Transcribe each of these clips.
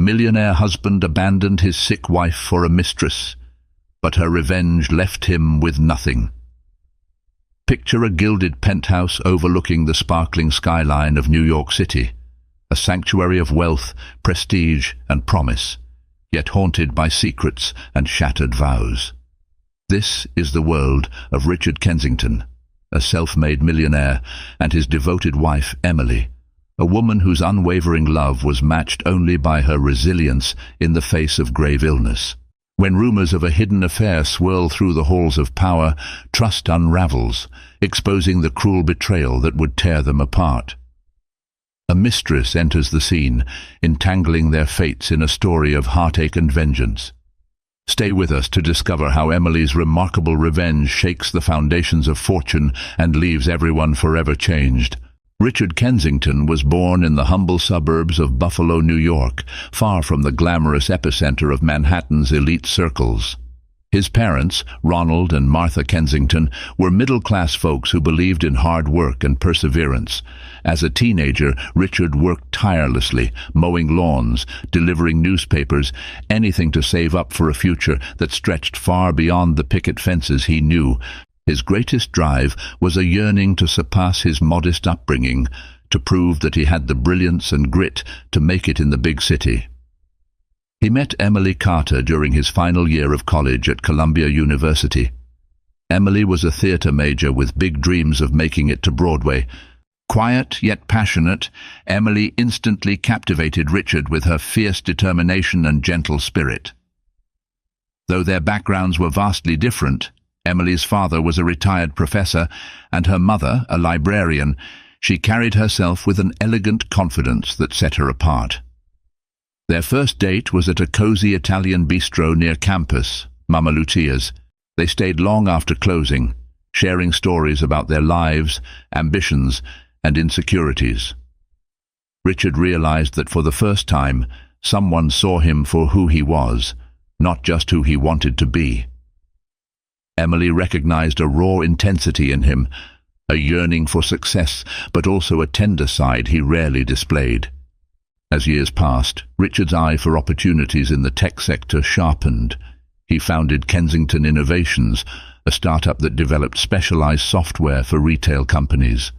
millionaire husband abandoned his sick wife for a mistress, but her revenge left him with nothing. Picture a gilded penthouse overlooking the sparkling skyline of New York City, a sanctuary of wealth, prestige, and promise, yet haunted by secrets and shattered vows. This is the world of Richard Kensington, a self-made millionaire, and his devoted wife, Emily, a woman whose unwavering love was matched only by her resilience in the face of grave illness. When rumors of a hidden affair swirl through the halls of power, trust unravels, exposing the cruel betrayal that would tear them apart. A mistress enters the scene, entangling their fates in a story of heartache and vengeance. Stay with us to discover how Emily's remarkable revenge shakes the foundations of fortune and leaves everyone forever changed. Richard Kensington was born in the humble suburbs of Buffalo, New York, far from the glamorous epicenter of Manhattan's elite circles. His parents, Ronald and Martha Kensington, were middle-class folks who believed in hard work and perseverance. As a teenager, Richard worked tirelessly, mowing lawns, delivering newspapers, anything to save up for a future that stretched far beyond the picket fences he knew. His greatest drive was a yearning to surpass his modest upbringing, to prove that he had the brilliance and grit to make it in the big city. He met Emily Carter during his final year of college at Columbia University. Emily was a theater major with big dreams of making it to Broadway. Quiet yet passionate, Emily instantly captivated Richard with her fierce determination and gentle spirit. Though their backgrounds were vastly different, Emily's father was a retired professor, and her mother a librarian. She carried herself with an elegant confidence that set her apart. Their first date was at a cozy Italian bistro near campus, Mama Lucia's. They stayed long after closing, sharing stories about their lives, ambitions, and insecurities. Richard realized that for the first time, someone saw him for who he was, not just who he wanted to be. Emily recognized a raw intensity in him, a yearning for success, but also a tender side he rarely displayed. As years passed, Richard's eye for opportunities in the tech sector sharpened. He founded Kensington Innovations, a startup that developed specialized software for retail companies.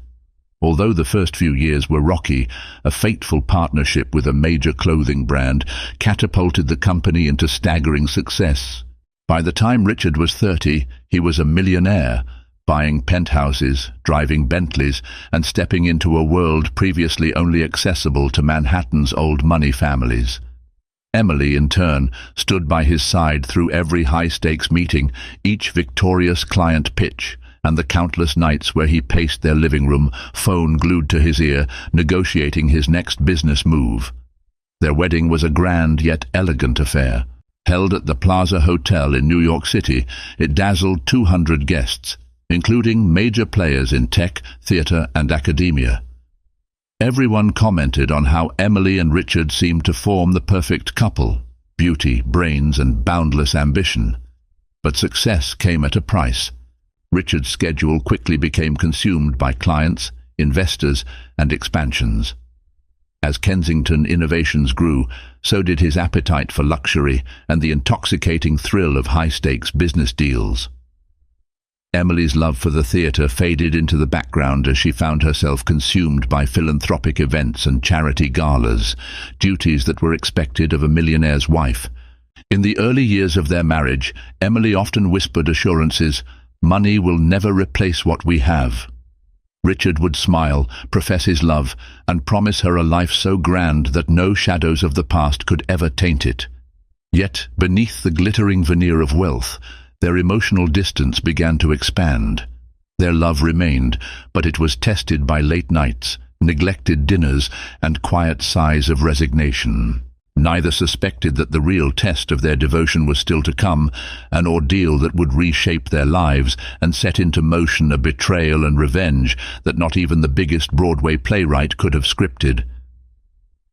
Although the first few years were rocky, a fateful partnership with a major clothing brand catapulted the company into staggering success. By the time Richard was 30, he was a millionaire, buying penthouses, driving Bentleys, and stepping into a world previously only accessible to Manhattan's old money families. Emily, in turn, stood by his side through every high-stakes meeting, each victorious client pitch, and the countless nights where he paced their living room, phone glued to his ear, negotiating his next business move. Their wedding was a grand yet elegant affair. Held at the Plaza Hotel in New York City, it dazzled 200 guests, including major players in tech, theater, and academia. Everyone commented on how Emily and Richard seemed to form the perfect couple: beauty, brains, and boundless ambition. But success came at a price. Richard's schedule quickly became consumed by clients, investors, and expansions. As Kensington Innovations grew, so did his appetite for luxury and the intoxicating thrill of high-stakes business deals. Emily's love for the theater faded into the background as she found herself consumed by philanthropic events and charity galas, duties that were expected of a millionaire's wife. In the early years of their marriage, Emily often whispered assurances, "Money will never replace what we have." Richard would smile, profess his love, and promise her a life so grand that no shadows of the past could ever taint it. Yet, beneath the glittering veneer of wealth, their emotional distance began to expand. Their love remained, but it was tested by late nights, neglected dinners, and quiet sighs of resignation. Neither suspected that the real test of their devotion was still to come, an ordeal that would reshape their lives and set into motion a betrayal and revenge that not even the biggest Broadway playwright could have scripted.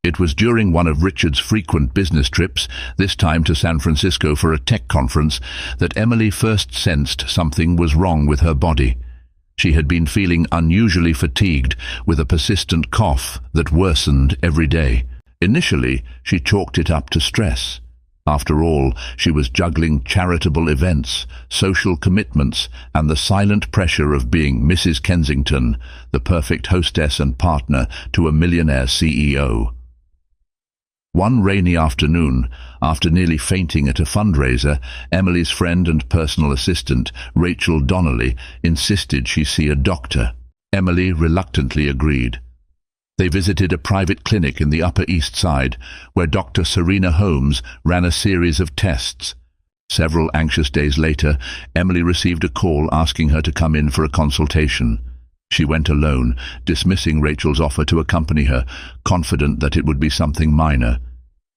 It was during one of Richard's frequent business trips, this time to San Francisco for a tech conference, that Emily first sensed something was wrong with her body. She had been feeling unusually fatigued, with a persistent cough that worsened every day. Initially, she chalked it up to stress. After all, she was juggling charitable events, social commitments, and the silent pressure of being Mrs. Kensington, the perfect hostess and partner to a millionaire CEO. One rainy afternoon, after nearly fainting at a fundraiser, Emily's friend and personal assistant, Rachel Donnelly, insisted she see a doctor. Emily reluctantly agreed. They visited a private clinic in the Upper East Side, where Dr. Serena Holmes ran a series of tests. Several anxious days later, Emily received a call asking her to come in for a consultation. She went alone, dismissing Rachel's offer to accompany her, confident that it would be something minor.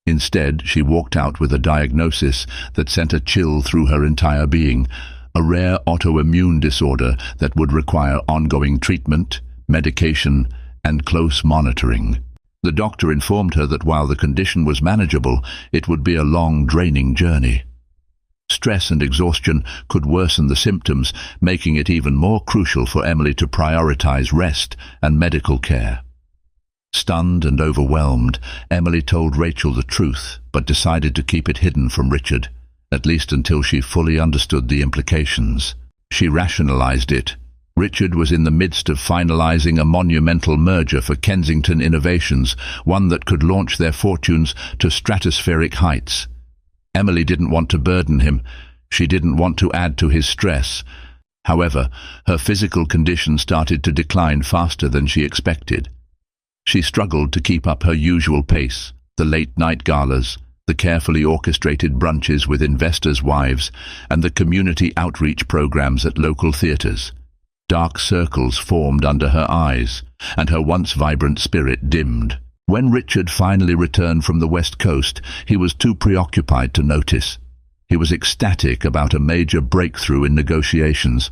Instead, she walked out with a diagnosis that sent a chill through her entire being, a rare autoimmune disorder that would require ongoing treatment, medication, and close monitoring. The doctor informed her that while the condition was manageable, it would be a long, draining journey. Stress and exhaustion could worsen the symptoms, making it even more crucial for Emily to prioritize rest and medical care. Stunned and overwhelmed, Emily told Rachel the truth, but decided to keep it hidden from Richard, at least until she fully understood the implications. She rationalized it. Richard was in the midst of finalizing a monumental merger for Kensington Innovations, one that could launch their fortunes to stratospheric heights. Emily didn't want to burden him. She didn't want to add to his stress. However, her physical condition started to decline faster than she expected. She struggled to keep up her usual pace, the late-night galas, the carefully orchestrated brunches with investors' wives, and the community outreach programs at local theatres. Dark circles formed under her eyes, and her once vibrant spirit dimmed. When Richard finally returned from the West Coast, he was too preoccupied to notice. He was ecstatic about a major breakthrough in negotiations.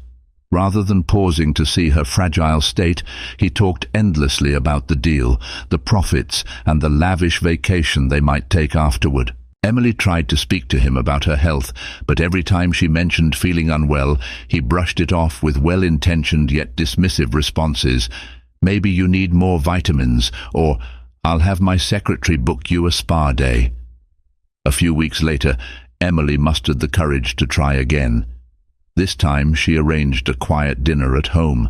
Rather than pausing to see her fragile state, he talked endlessly about the deal, the profits, and the lavish vacation they might take afterward. Emily tried to speak to him about her health, but every time she mentioned feeling unwell, he brushed it off with well-intentioned yet dismissive responses. "Maybe you need more vitamins," or "I'll have my secretary book you a spa day." A few weeks later, Emily mustered the courage to try again. This time she arranged a quiet dinner at home,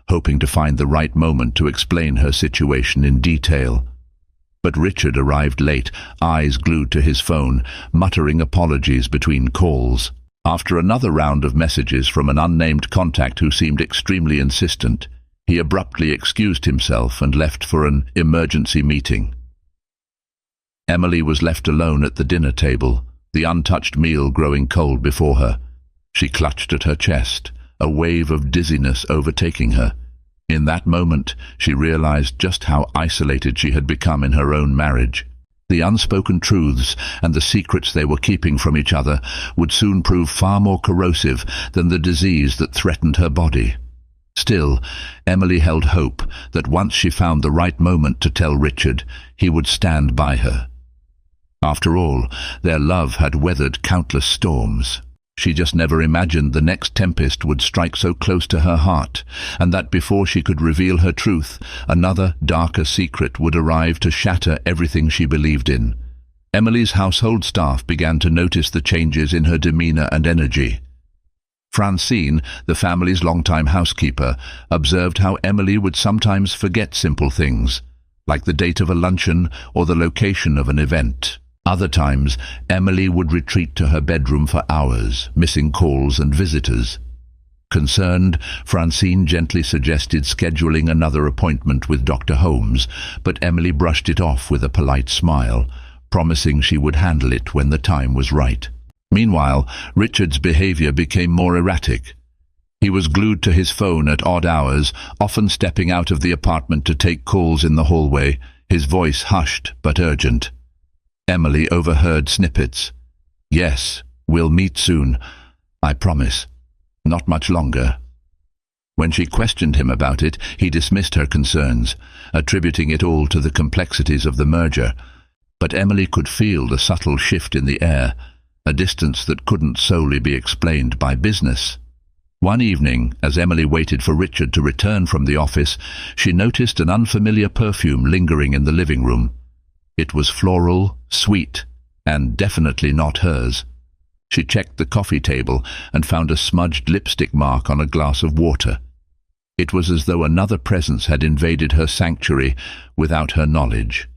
hoping to find the right moment to explain her situation in detail. But Richard arrived late, eyes glued to his phone, muttering apologies between calls. After another round of messages from an unnamed contact who seemed extremely insistent, he abruptly excused himself and left for an emergency meeting. Emily was left alone at the dinner table, the untouched meal growing cold before her. She clutched at her chest, a wave of dizziness overtaking her. In that moment, she realized just how isolated she had become in her own marriage. The unspoken truths and the secrets they were keeping from each other would soon prove far more corrosive than the disease that threatened her body. Still, Emily held hope that once she found the right moment to tell Richard, he would stand by her. After all, their love had weathered countless storms. She just never imagined the next tempest would strike so close to her heart, and that before she could reveal her truth, another, darker secret would arrive to shatter everything she believed in. Emily's household staff began to notice the changes in her demeanor and energy. Francine, the family's longtime housekeeper, observed how Emily would sometimes forget simple things, like the date of a luncheon or the location of an event. Other times, Emily would retreat to her bedroom for hours, missing calls and visitors. Concerned, Francine gently suggested scheduling another appointment with Dr. Holmes, but Emily brushed it off with a polite smile, promising she would handle it when the time was right. Meanwhile, Richard's behavior became more erratic. He was glued to his phone at odd hours, often stepping out of the apartment to take calls in the hallway, his voice hushed but urgent. Emily overheard snippets. "Yes, we'll meet soon. I promise. Not much longer." When she questioned him about it, he dismissed her concerns, attributing it all to the complexities of the merger. But Emily could feel the subtle shift in the air, a distance that couldn't solely be explained by business. One evening, as Emily waited for Richard to return from the office, she noticed an unfamiliar perfume lingering in the living room. It was floral, sweet, and definitely not hers. She checked the coffee table and found a smudged lipstick mark on a glass of water. It was as though another presence had invaded her sanctuary without her knowledge.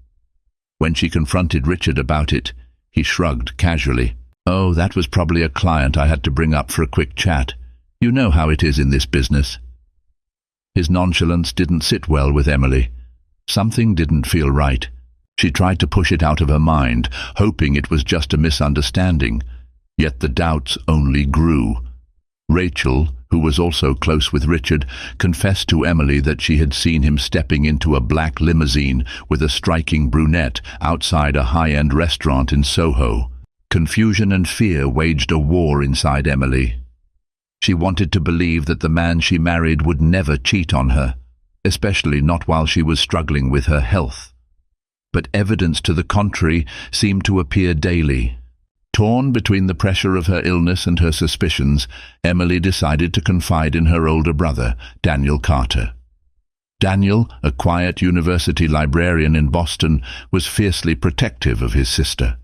When she confronted Richard about it, he shrugged casually. "Oh, that was probably a client I had to bring up for a quick chat. You know how it is in this business." His nonchalance didn't sit well with Emily. Something didn't feel right. She tried to push it out of her mind, hoping it was just a misunderstanding. Yet the doubts only grew. Rachel, who was also close with Richard, confessed to Emily that she had seen him stepping into a black limousine with a striking brunette outside a high-end restaurant in Soho. Confusion and fear waged a war inside Emily. She wanted to believe that the man she married would never cheat on her, especially not while she was struggling with her health. But evidence to the contrary seemed to appear daily. Torn between the pressure of her illness and her suspicions, Emily decided to confide in her older brother, Daniel Carter. Daniel, a quiet university librarian in Boston, was fiercely protective of his sister.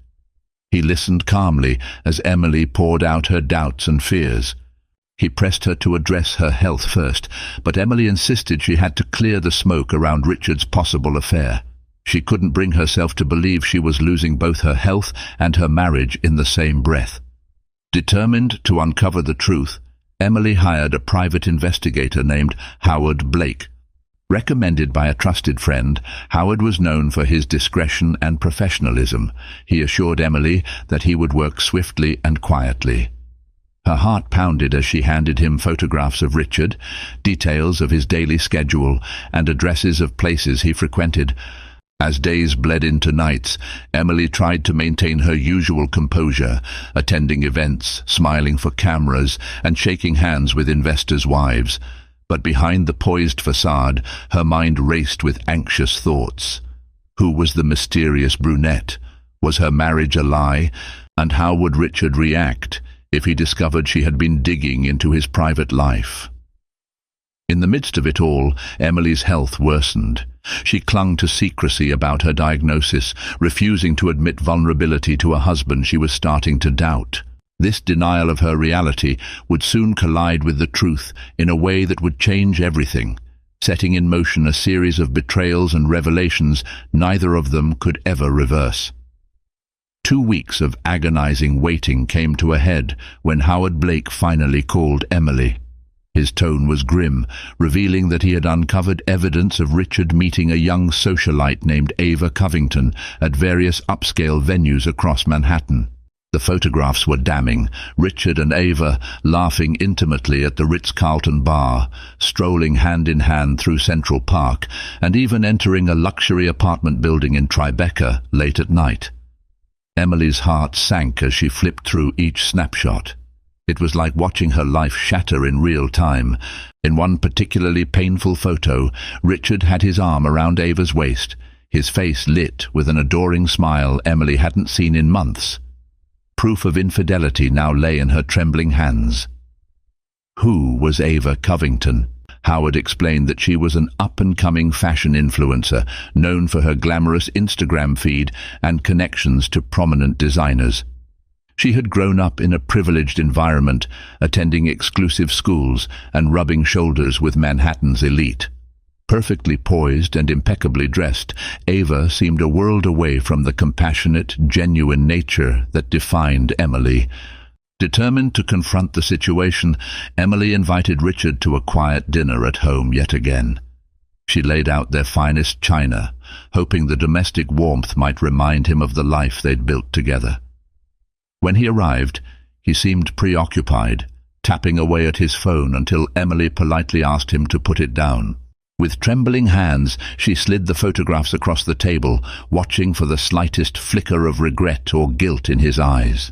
He listened calmly as Emily poured out her doubts and fears. He pressed her to address her health first, but Emily insisted she had to clear the smoke around Richard's possible affair. She couldn't bring herself to believe she was losing both her health and her marriage in the same breath. Determined to uncover the truth, Emily hired a private investigator named Howard Blake. Recommended by a trusted friend, Howard was known for his discretion and professionalism. He assured Emily that he would work swiftly and quietly. Her heart pounded as she handed him photographs of Richard, details of his daily schedule, and addresses of places he frequented. As days bled into nights, Emily tried to maintain her usual composure, attending events, smiling for cameras, and shaking hands with investors' wives. But behind the poised facade, her mind raced with anxious thoughts. Who was the mysterious brunette? Was her marriage a lie? And how would Richard react if he discovered she had been digging into his private life? In the midst of it all, Emily's health worsened. She clung to secrecy about her diagnosis, refusing to admit vulnerability to a husband she was starting to doubt. This denial of her reality would soon collide with the truth in a way that would change everything, setting in motion a series of betrayals and revelations neither of them could ever reverse. 2 weeks of agonizing waiting came to a head when Howard Blake finally called Emily. His tone was grim, revealing that he had uncovered evidence of Richard meeting a young socialite named Ava Covington at various upscale venues across Manhattan. The photographs were damning. Richard and Ava laughing intimately at the Ritz-Carlton bar, strolling hand in hand through Central Park, and even entering a luxury apartment building in Tribeca late at night. Emily's heart sank as she flipped through each snapshot. It was like watching her life shatter in real time. In one particularly painful photo, Richard had his arm around Ava's waist, his face lit with an adoring smile Emily hadn't seen in months. Proof of infidelity now lay in her trembling hands. Who was Ava Covington? Howard explained that she was an up-and-coming fashion influencer, known for her glamorous Instagram feed and connections to prominent designers. She had grown up in a privileged environment, attending exclusive schools and rubbing shoulders with Manhattan's elite. Perfectly poised and impeccably dressed, Ava seemed a world away from the compassionate, genuine nature that defined Emily. Determined to confront the situation, Emily invited Richard to a quiet dinner at home yet again. She laid out their finest china, hoping the domestic warmth might remind him of the life they'd built together. When he arrived, he seemed preoccupied, tapping away at his phone until Emily politely asked him to put it down. With trembling hands, she slid the photographs across the table, watching for the slightest flicker of regret or guilt in his eyes.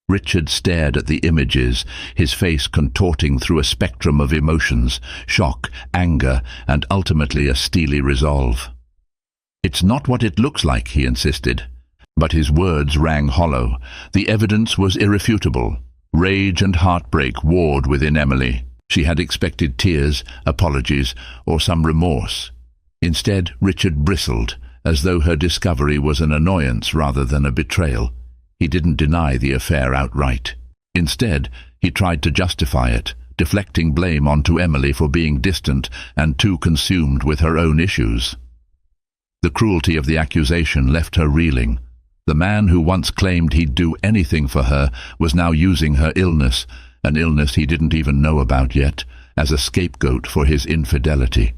Richard stared at the images, his face contorting through a spectrum of emotions, shock, anger, and ultimately a steely resolve. "It's not what it looks like," he insisted. But his words rang hollow. The evidence was irrefutable. Rage and heartbreak warred within Emily. She had expected tears, apologies, or some remorse. Instead, Richard bristled, as though her discovery was an annoyance rather than a betrayal. He didn't deny the affair outright. Instead, he tried to justify it, deflecting blame onto Emily for being distant and too consumed with her own issues. The cruelty of the accusation left her reeling. The man who once claimed he'd do anything for her was now using her illness, an illness he didn't even know about yet, as a scapegoat for his infidelity.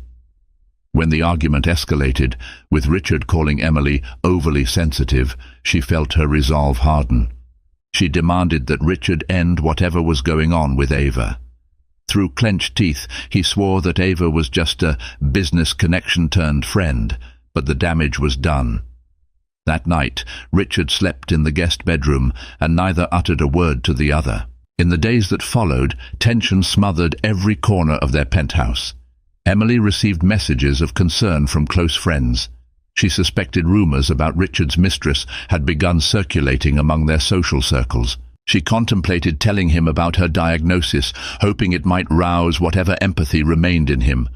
When the argument escalated, with Richard calling Emily overly sensitive, she felt her resolve harden. She demanded that Richard end whatever was going on with Ava. Through clenched teeth, he swore that Ava was just a business connection turned friend, but the damage was done. That night, Richard slept in the guest bedroom, and neither uttered a word to the other. In the days that followed, tension smothered every corner of their penthouse. Emily received messages of concern from close friends. She suspected rumors about Richard's mistress had begun circulating among their social circles. She contemplated telling him about her diagnosis, hoping it might rouse whatever empathy remained in him.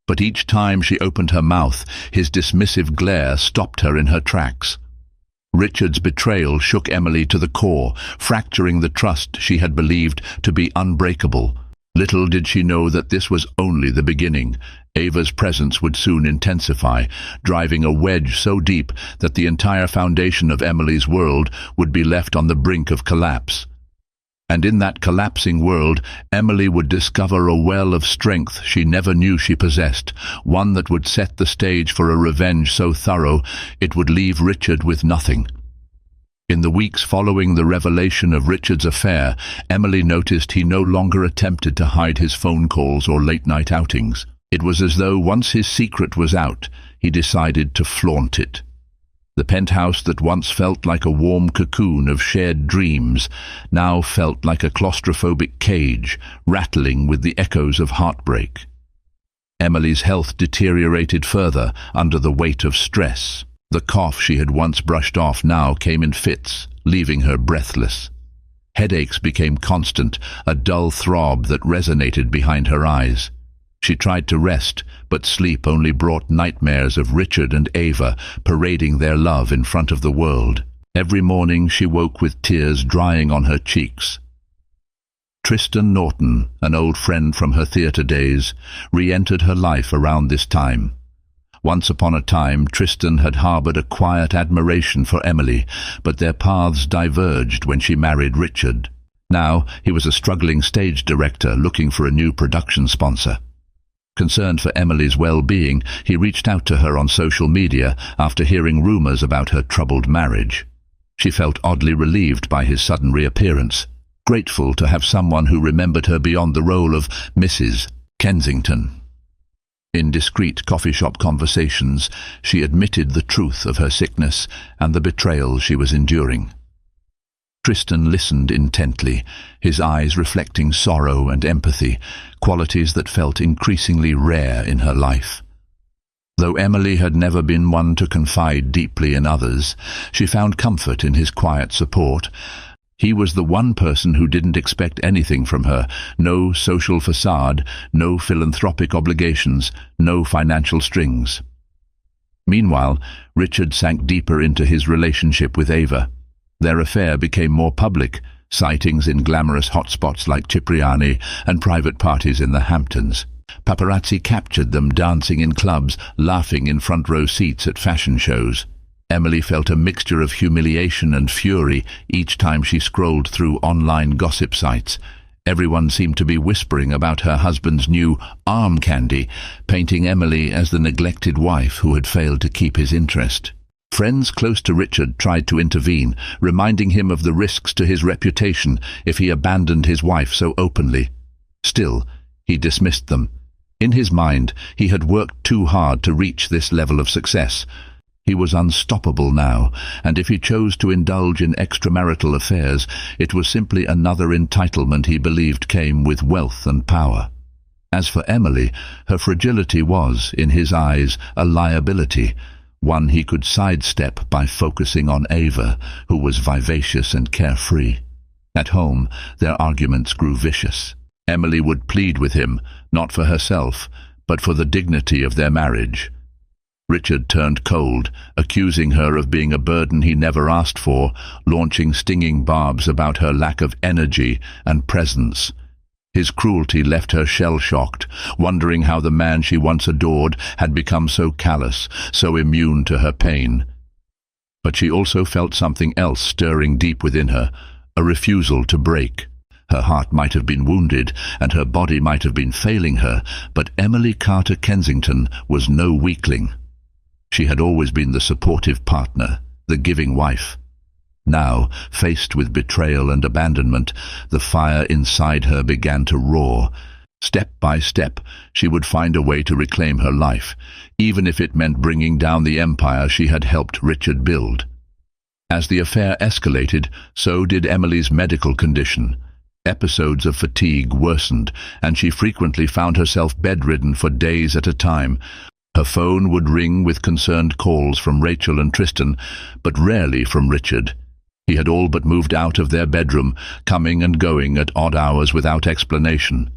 But each time she opened her mouth, his dismissive glare stopped her in her tracks. Richard's betrayal shook Emily to the core, fracturing the trust she had believed to be unbreakable. Little did she know that this was only the beginning. Ava's presence would soon intensify, driving a wedge so deep that the entire foundation of Emily's world would be left on the brink of collapse. And in that collapsing world, Emily would discover a well of strength she never knew she possessed, one that would set the stage for a revenge so thorough it would leave Richard with nothing. In the weeks following the revelation of Richard's affair, Emily noticed he no longer attempted to hide his phone calls or late-night outings. It was as though once his secret was out, he decided to flaunt it. The penthouse that once felt like a warm cocoon of shared dreams now felt like a claustrophobic cage, rattling with the echoes of heartbreak. Emily's health deteriorated further under the weight of stress. The cough she had once brushed off now came in fits, leaving her breathless. Headaches became constant, a dull throb that resonated behind her eyes. She tried to rest, but sleep only brought nightmares of Richard and Ava parading their love in front of the world. Every morning she woke with tears drying on her cheeks. Tristan Norton, an old friend from her theatre days, re-entered her life around this time. Once upon a time, Tristan had harbored a quiet admiration for Emily, but their paths diverged when she married Richard. Now, he was a struggling stage director looking for a new production sponsor. Concerned for Emily's well-being, he reached out to her on social media after hearing rumors about her troubled marriage. She felt oddly relieved by his sudden reappearance, grateful to have someone who remembered her beyond the role of Mrs. Kensington. In discreet coffee shop conversations, she admitted the truth of her sickness and the betrayal she was enduring. Tristan listened intently, his eyes reflecting sorrow and empathy, qualities that felt increasingly rare in her life. Though Emily had never been one to confide deeply in others, she found comfort in his quiet support. He was the one person who didn't expect anything from her, no social facade, no philanthropic obligations, no financial strings. Meanwhile, Richard sank deeper into his relationship with Ava. Their affair became more public, sightings in glamorous hotspots like Cipriani and private parties in the Hamptons. Paparazzi captured them dancing in clubs, laughing in front-row seats at fashion shows. Emily felt a mixture of humiliation and fury each time she scrolled through online gossip sites. Everyone seemed to be whispering about her husband's new arm candy, painting Emily as the neglected wife who had failed to keep his interest. Friends close to Richard tried to intervene, reminding him of the risks to his reputation if he abandoned his wife so openly. Still, he dismissed them. In his mind, he had worked too hard to reach this level of success. He was unstoppable now, and if he chose to indulge in extramarital affairs, it was simply another entitlement he believed came with wealth and power. As for Emily, her fragility was, in his eyes, a liability, one he could sidestep by focusing on Ava, who was vivacious and carefree. At home, their arguments grew vicious. Emily would plead with him, not for herself, but for the dignity of their marriage. Richard turned cold, accusing her of being a burden he never asked for, launching stinging barbs about her lack of energy and presence. His cruelty left her shell-shocked, wondering how the man she once adored had become so callous, so immune to her pain. But she also felt something else stirring deep within her, a refusal to break. Her heart might have been wounded, and her body might have been failing her, but Emily Carter Kensington was no weakling. She had always been the supportive partner, the giving wife. Now, faced with betrayal and abandonment, the fire inside her began to roar. Step by step, she would find a way to reclaim her life, even if it meant bringing down the empire she had helped Richard build. As the affair escalated, so did Emily's medical condition. Episodes of fatigue worsened, and she frequently found herself bedridden for days at a time. Her phone would ring with concerned calls from Rachel and Tristan, but rarely from Richard. He had all but moved out of their bedroom, coming and going at odd hours without explanation.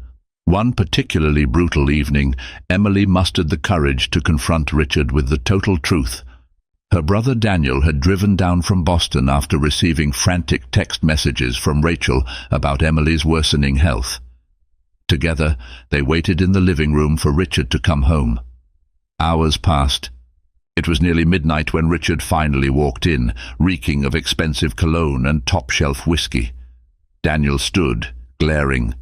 One particularly brutal evening, Emily mustered the courage to confront Richard with the total truth. Her brother Daniel had driven down from Boston after receiving frantic text messages from Rachel about Emily's worsening health. Together, they waited in the living room for Richard to come home. Hours passed. It was nearly midnight when Richard finally walked in, reeking of expensive cologne and top-shelf whiskey. Daniel stood, glaring.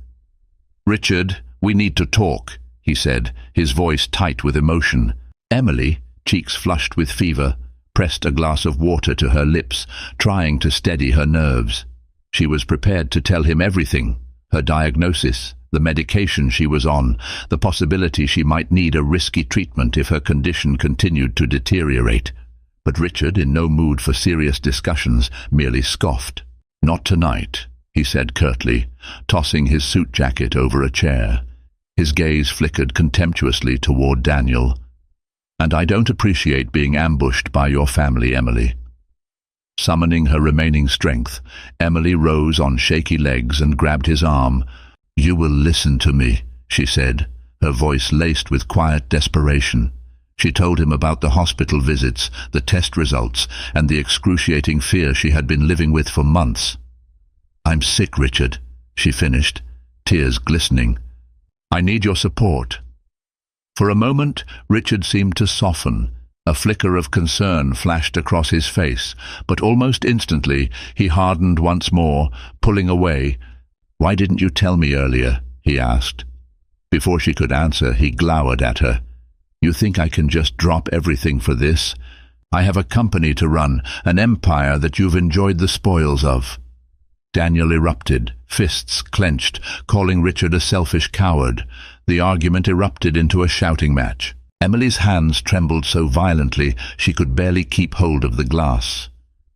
"Richard, we need to talk," he said, his voice tight with emotion. Emily, cheeks flushed with fever, pressed a glass of water to her lips, trying to steady her nerves. She was prepared to tell him everything, her diagnosis, the medication she was on, the possibility she might need a risky treatment if her condition continued to deteriorate. But Richard, in no mood for serious discussions, merely scoffed. "Not tonight," he said curtly, tossing his suit jacket over a chair. His gaze flickered contemptuously toward Daniel. "And I don't appreciate being ambushed by your family, Emily." Summoning her remaining strength, Emily rose on shaky legs and grabbed his arm. "You will listen to me," she said, her voice laced with quiet desperation. She told him about the hospital visits, the test results, and the excruciating fear she had been living with for months. "I'm sick, Richard," she finished, tears glistening. "I need your support." For a moment, Richard seemed to soften. A flicker of concern flashed across his face, but almost instantly he hardened once more, pulling away. "Why didn't you tell me earlier?" he asked. Before she could answer, he glowered at her. "You think I can just drop everything for this? I have a company to run, an empire that you've enjoyed the spoils of." Daniel erupted, fists clenched, calling Richard a selfish coward. The argument erupted into a shouting match. Emily's hands trembled so violently she could barely keep hold of the glass.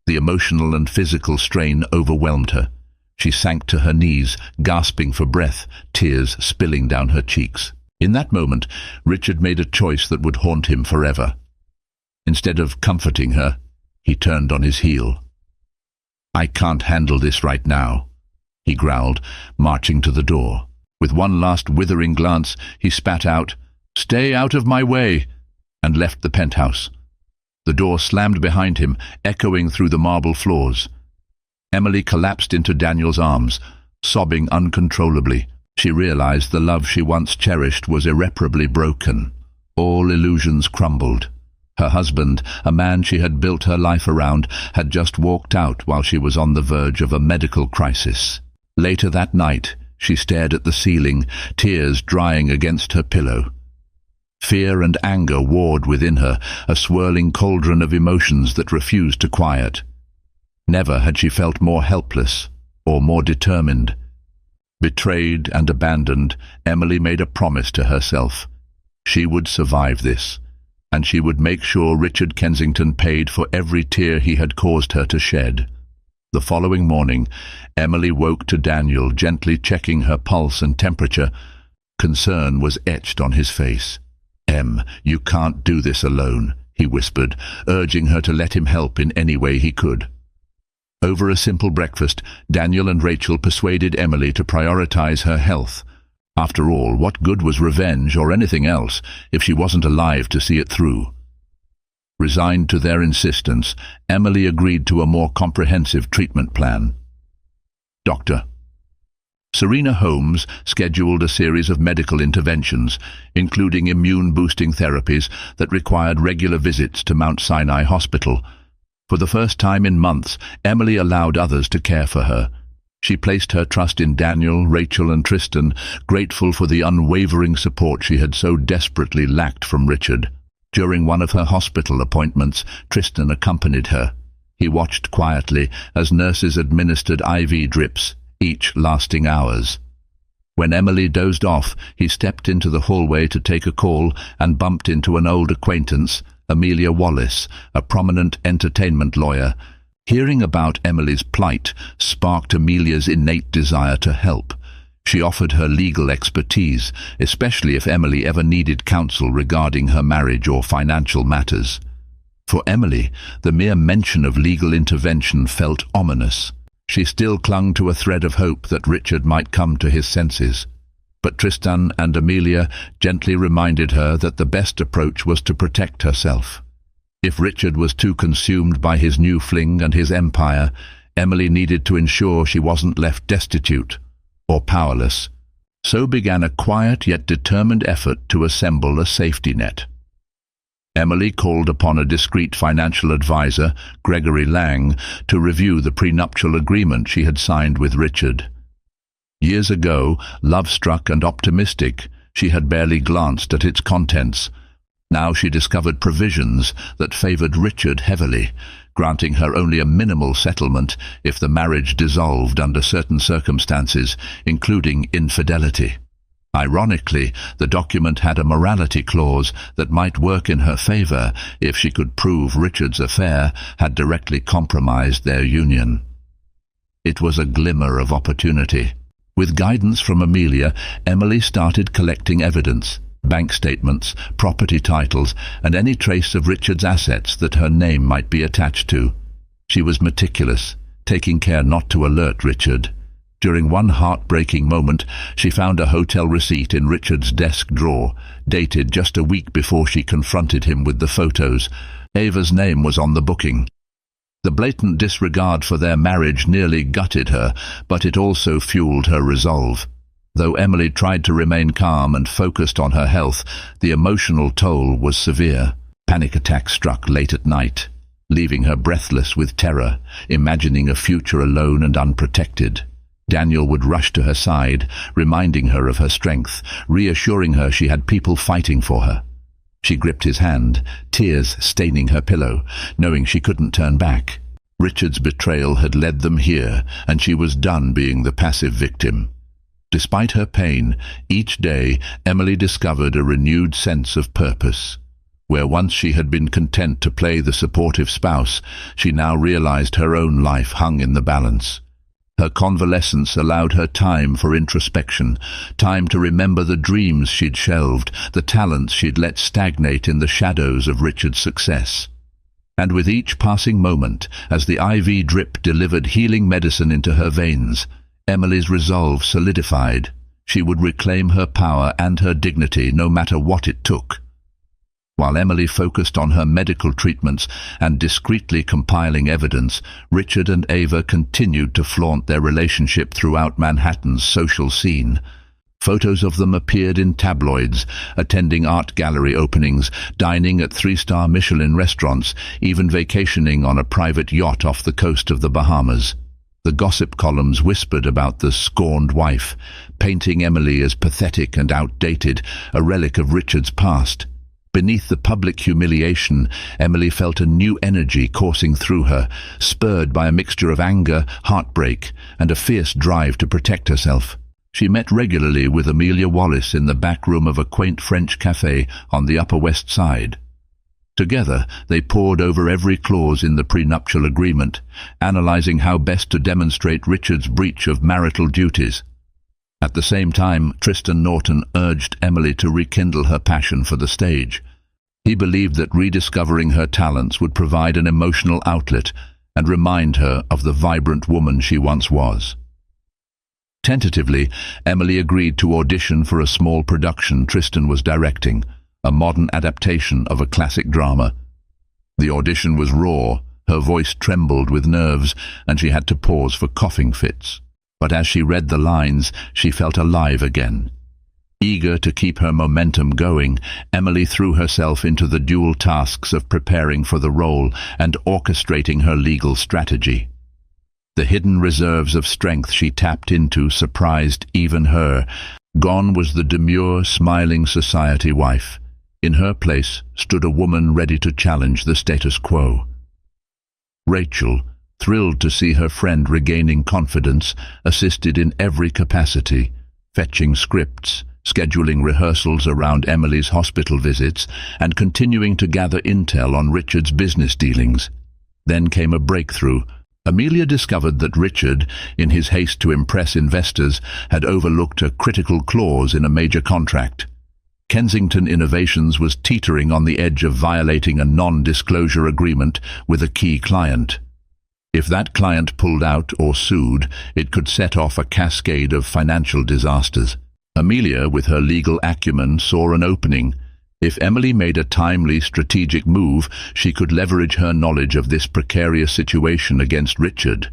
The emotional and physical strain overwhelmed her. She sank to her knees, gasping for breath, tears spilling down her cheeks. In that moment, Richard made a choice that would haunt him forever. Instead of comforting her, he turned on his heel. "I can't handle this right now," he growled, marching to the door. With one last withering glance, he spat out, "Stay out of my way," and left the penthouse. The door slammed behind him, echoing through the marble floors. Emily collapsed into Daniel's arms, sobbing uncontrollably. She realized the love she once cherished was irreparably broken. All illusions crumbled. Her husband, a man she had built her life around, had just walked out while she was on the verge of a medical crisis. Later that night, she stared at the ceiling, tears drying against her pillow. Fear and anger warred within her, a swirling cauldron of emotions that refused to quiet. Never had she felt more helpless or more determined. Betrayed and abandoned, Emily made a promise to herself. She would survive this, and she would make sure Richard Kensington paid for every tear he had caused her to shed. The following morning, Emily woke to Daniel gently checking her pulse and temperature. Concern was etched on his face. "Em, you can't do this alone," he whispered, urging her to let him help in any way he could. Over a simple breakfast, Daniel and Rachel persuaded Emily to prioritize her health. After all, what good was revenge or anything else if she wasn't alive to see it through? Resigned to their insistence, Emily agreed to a more comprehensive treatment plan. Dr. Serena Holmes scheduled a series of medical interventions, including immune-boosting therapies that required regular visits to Mount Sinai Hospital. For the first time in months, Emily allowed others to care for her. She placed her trust in Daniel, Rachel, and Tristan, grateful for the unwavering support she had so desperately lacked from Richard. During one of her hospital appointments, Tristan accompanied her. He watched quietly as nurses administered IV drips, each lasting hours. When Emily dozed off, he stepped into the hallway to take a call and bumped into an old acquaintance, Amelia Wallace, a prominent entertainment lawyer. Hearing about Emily's plight sparked Amelia's innate desire to help. She offered her legal expertise, especially if Emily ever needed counsel regarding her marriage or financial matters. For Emily, the mere mention of legal intervention felt ominous. She still clung to a thread of hope that Richard might come to his senses. But Tristan and Amelia gently reminded her that the best approach was to protect herself. If Richard was too consumed by his new fling and his empire, Emily needed to ensure she wasn't left destitute or powerless. So began a quiet yet determined effort to assemble a safety net. Emily called upon a discreet financial advisor, Gregory Lang, to review the prenuptial agreement she had signed with Richard. Years ago, love-struck and optimistic, she had barely glanced at its contents. Now she discovered provisions that favored Richard heavily, granting her only a minimal settlement if the marriage dissolved under certain circumstances, including infidelity. Ironically, the document had a morality clause that might work in her favor if she could prove Richard's affair had directly compromised their union. It was a glimmer of opportunity. With guidance from Amelia, Emily started collecting evidence, bank statements, property titles, and any trace of Richard's assets that her name might be attached to. She was meticulous, taking care not to alert Richard. During one heartbreaking moment, she found a hotel receipt in Richard's desk drawer, dated just a week before she confronted him with the photos. Ava's name was on the booking. The blatant disregard for their marriage nearly gutted her, but it also fueled her resolve. Though Emily tried to remain calm and focused on her health, the emotional toll was severe. Panic attacks struck late at night, leaving her breathless with terror, imagining a future alone and unprotected. Daniel would rush to her side, reminding her of her strength, reassuring her she had people fighting for her. She gripped his hand, tears staining her pillow, knowing she couldn't turn back. Richard's betrayal had led them here, and she was done being the passive victim. Despite her pain, each day Emily discovered a renewed sense of purpose. Where once she had been content to play the supportive spouse, she now realized her own life hung in the balance. Her convalescence allowed her time for introspection, time to remember the dreams she'd shelved, the talents she'd let stagnate in the shadows of Richard's success. And with each passing moment, as the IV drip delivered healing medicine into her veins, Emily's resolve solidified. She would reclaim her power and her dignity no matter what it took. While Emily focused on her medical treatments and discreetly compiling evidence, Richard and Ava continued to flaunt their relationship throughout Manhattan's social scene. Photos of them appeared in tabloids, attending art gallery openings, dining at 3-star Michelin restaurants, even vacationing on a private yacht off the coast of the Bahamas. The gossip columns whispered about the scorned wife, painting Emily as pathetic and outdated, a relic of Richard's past. Beneath the public humiliation, Emily felt a new energy coursing through her, spurred by a mixture of anger, heartbreak, and a fierce drive to protect herself. She met regularly with Amelia Wallace in the back room of a quaint French café on the Upper West Side. Together, they pored over every clause in the prenuptial agreement, analyzing how best to demonstrate Richard's breach of marital duties. At the same time, Tristan Norton urged Emily to rekindle her passion for the stage. He believed that rediscovering her talents would provide an emotional outlet and remind her of the vibrant woman she once was. Tentatively, Emily agreed to audition for a small production Tristan was directing, a modern adaptation of a classic drama. The audition was raw, her voice trembled with nerves, and she had to pause for coughing fits. But as she read the lines, she felt alive again. Eager to keep her momentum going, Emily threw herself into the dual tasks of preparing for the role and orchestrating her legal strategy. The hidden reserves of strength she tapped into surprised even her. Gone was the demure, smiling society wife. In her place stood a woman ready to challenge the status quo. Rachel, thrilled to see her friend regaining confidence, assisted in every capacity, fetching scripts, scheduling rehearsals around Emily's hospital visits, and continuing to gather intel on Richard's business dealings. Then came a breakthrough. Amelia discovered that Richard, in his haste to impress investors, had overlooked a critical clause in a major contract. Kensington Innovations was teetering on the edge of violating a non-disclosure agreement with a key client. If that client pulled out or sued, it could set off a cascade of financial disasters. Amelia, with her legal acumen, saw an opening. If Emily made a timely, strategic move, she could leverage her knowledge of this precarious situation against Richard.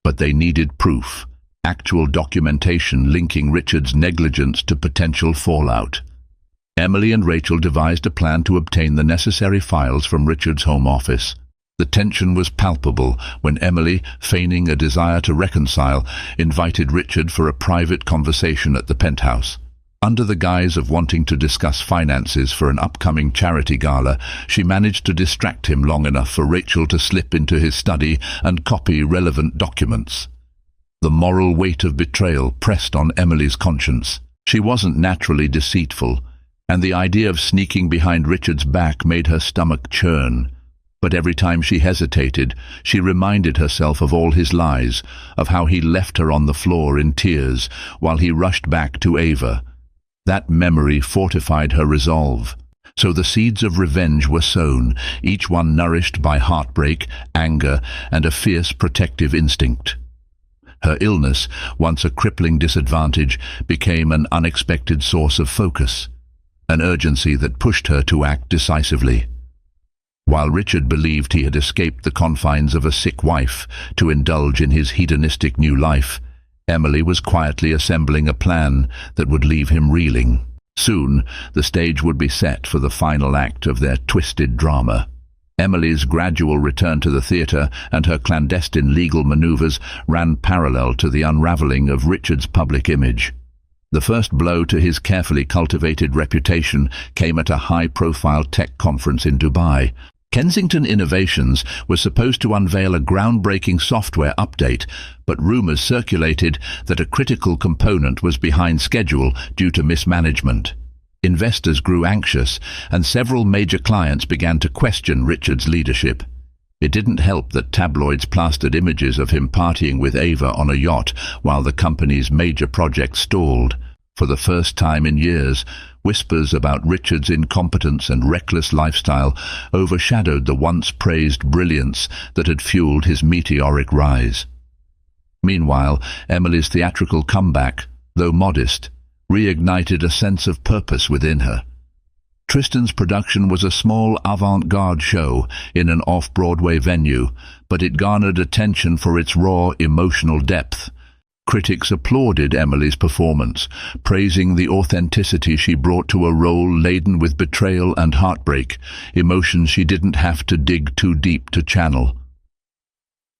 But they needed proof, actual documentation linking Richard's negligence to potential fallout. Emily and Rachel devised a plan to obtain the necessary files from Richard's home office. The tension was palpable when Emily, feigning a desire to reconcile, invited Richard for a private conversation at the penthouse. Under the guise of wanting to discuss finances for an upcoming charity gala, she managed to distract him long enough for Rachel to slip into his study and copy relevant documents. The moral weight of betrayal pressed on Emily's conscience. She wasn't naturally deceitful, and the idea of sneaking behind Richard's back made her stomach churn. But every time she hesitated, she reminded herself of all his lies, of how he left her on the floor in tears while he rushed back to Ava. That memory fortified her resolve. So the seeds of revenge were sown, each one nourished by heartbreak, anger, and a fierce protective instinct. Her illness, once a crippling disadvantage, became an unexpected source of focus, an urgency that pushed her to act decisively. While Richard believed he had escaped the confines of a sick wife to indulge in his hedonistic new life, Emily was quietly assembling a plan that would leave him reeling. Soon, the stage would be set for the final act of their twisted drama. Emily's gradual return to the theatre and her clandestine legal maneuvers ran parallel to the unraveling of Richard's public image. The first blow to his carefully cultivated reputation came at a high-profile tech conference in Dubai. Kensington Innovations was supposed to unveil a groundbreaking software update, but rumors circulated that a critical component was behind schedule due to mismanagement. Investors grew anxious, and several major clients began to question Richard's leadership. It didn't help that tabloids plastered images of him partying with Ava on a yacht while the company's major project stalled. For the first time in years, whispers about Richard's incompetence and reckless lifestyle overshadowed the once praised brilliance that had fueled his meteoric rise. Meanwhile, Emily's theatrical comeback, though modest, reignited a sense of purpose within her. Tristan's production was a small avant-garde show in an off-Broadway venue, but it garnered attention for its raw emotional depth. Critics applauded Emily's performance, praising the authenticity she brought to a role laden with betrayal and heartbreak, emotions she didn't have to dig too deep to channel.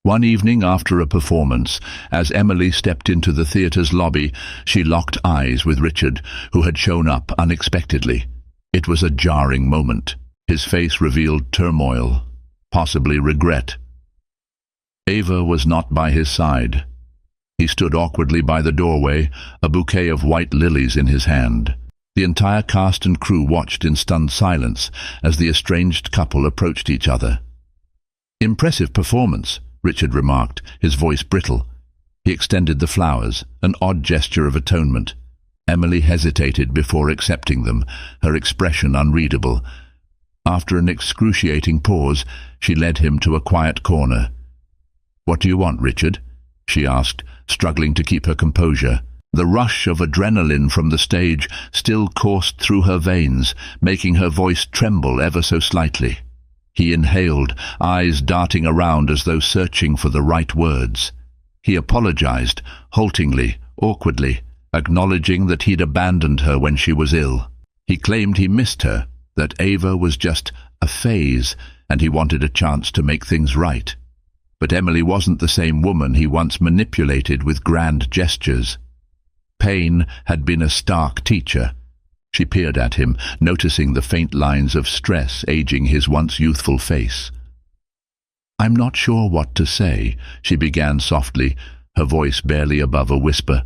One evening after a performance, as Emily stepped into the theatre's lobby, she locked eyes with Richard, who had shown up unexpectedly. It was a jarring moment. His face revealed turmoil, possibly regret. Ava was not by his side. He stood awkwardly by the doorway, a bouquet of white lilies in his hand. The entire cast and crew watched in stunned silence as the estranged couple approached each other. "Impressive performance," Richard remarked, his voice brittle. He extended the flowers, an odd gesture of atonement. Emily hesitated before accepting them, her expression unreadable. After an excruciating pause, she led him to a quiet corner. "What do you want, Richard?" she asked, struggling to keep her composure. The rush of adrenaline from the stage still coursed through her veins, making her voice tremble ever so slightly. He inhaled, eyes darting around as though searching for the right words. He apologized, haltingly, awkwardly, acknowledging that he'd abandoned her when she was ill. He claimed he missed her, that Ava was just a phase, and he wanted a chance to make things right. But Emily wasn't the same woman he once manipulated with grand gestures. Pain had been a stark teacher. She peered at him, noticing the faint lines of stress aging his once youthful face. "I'm not sure what to say," she began softly, her voice barely above a whisper.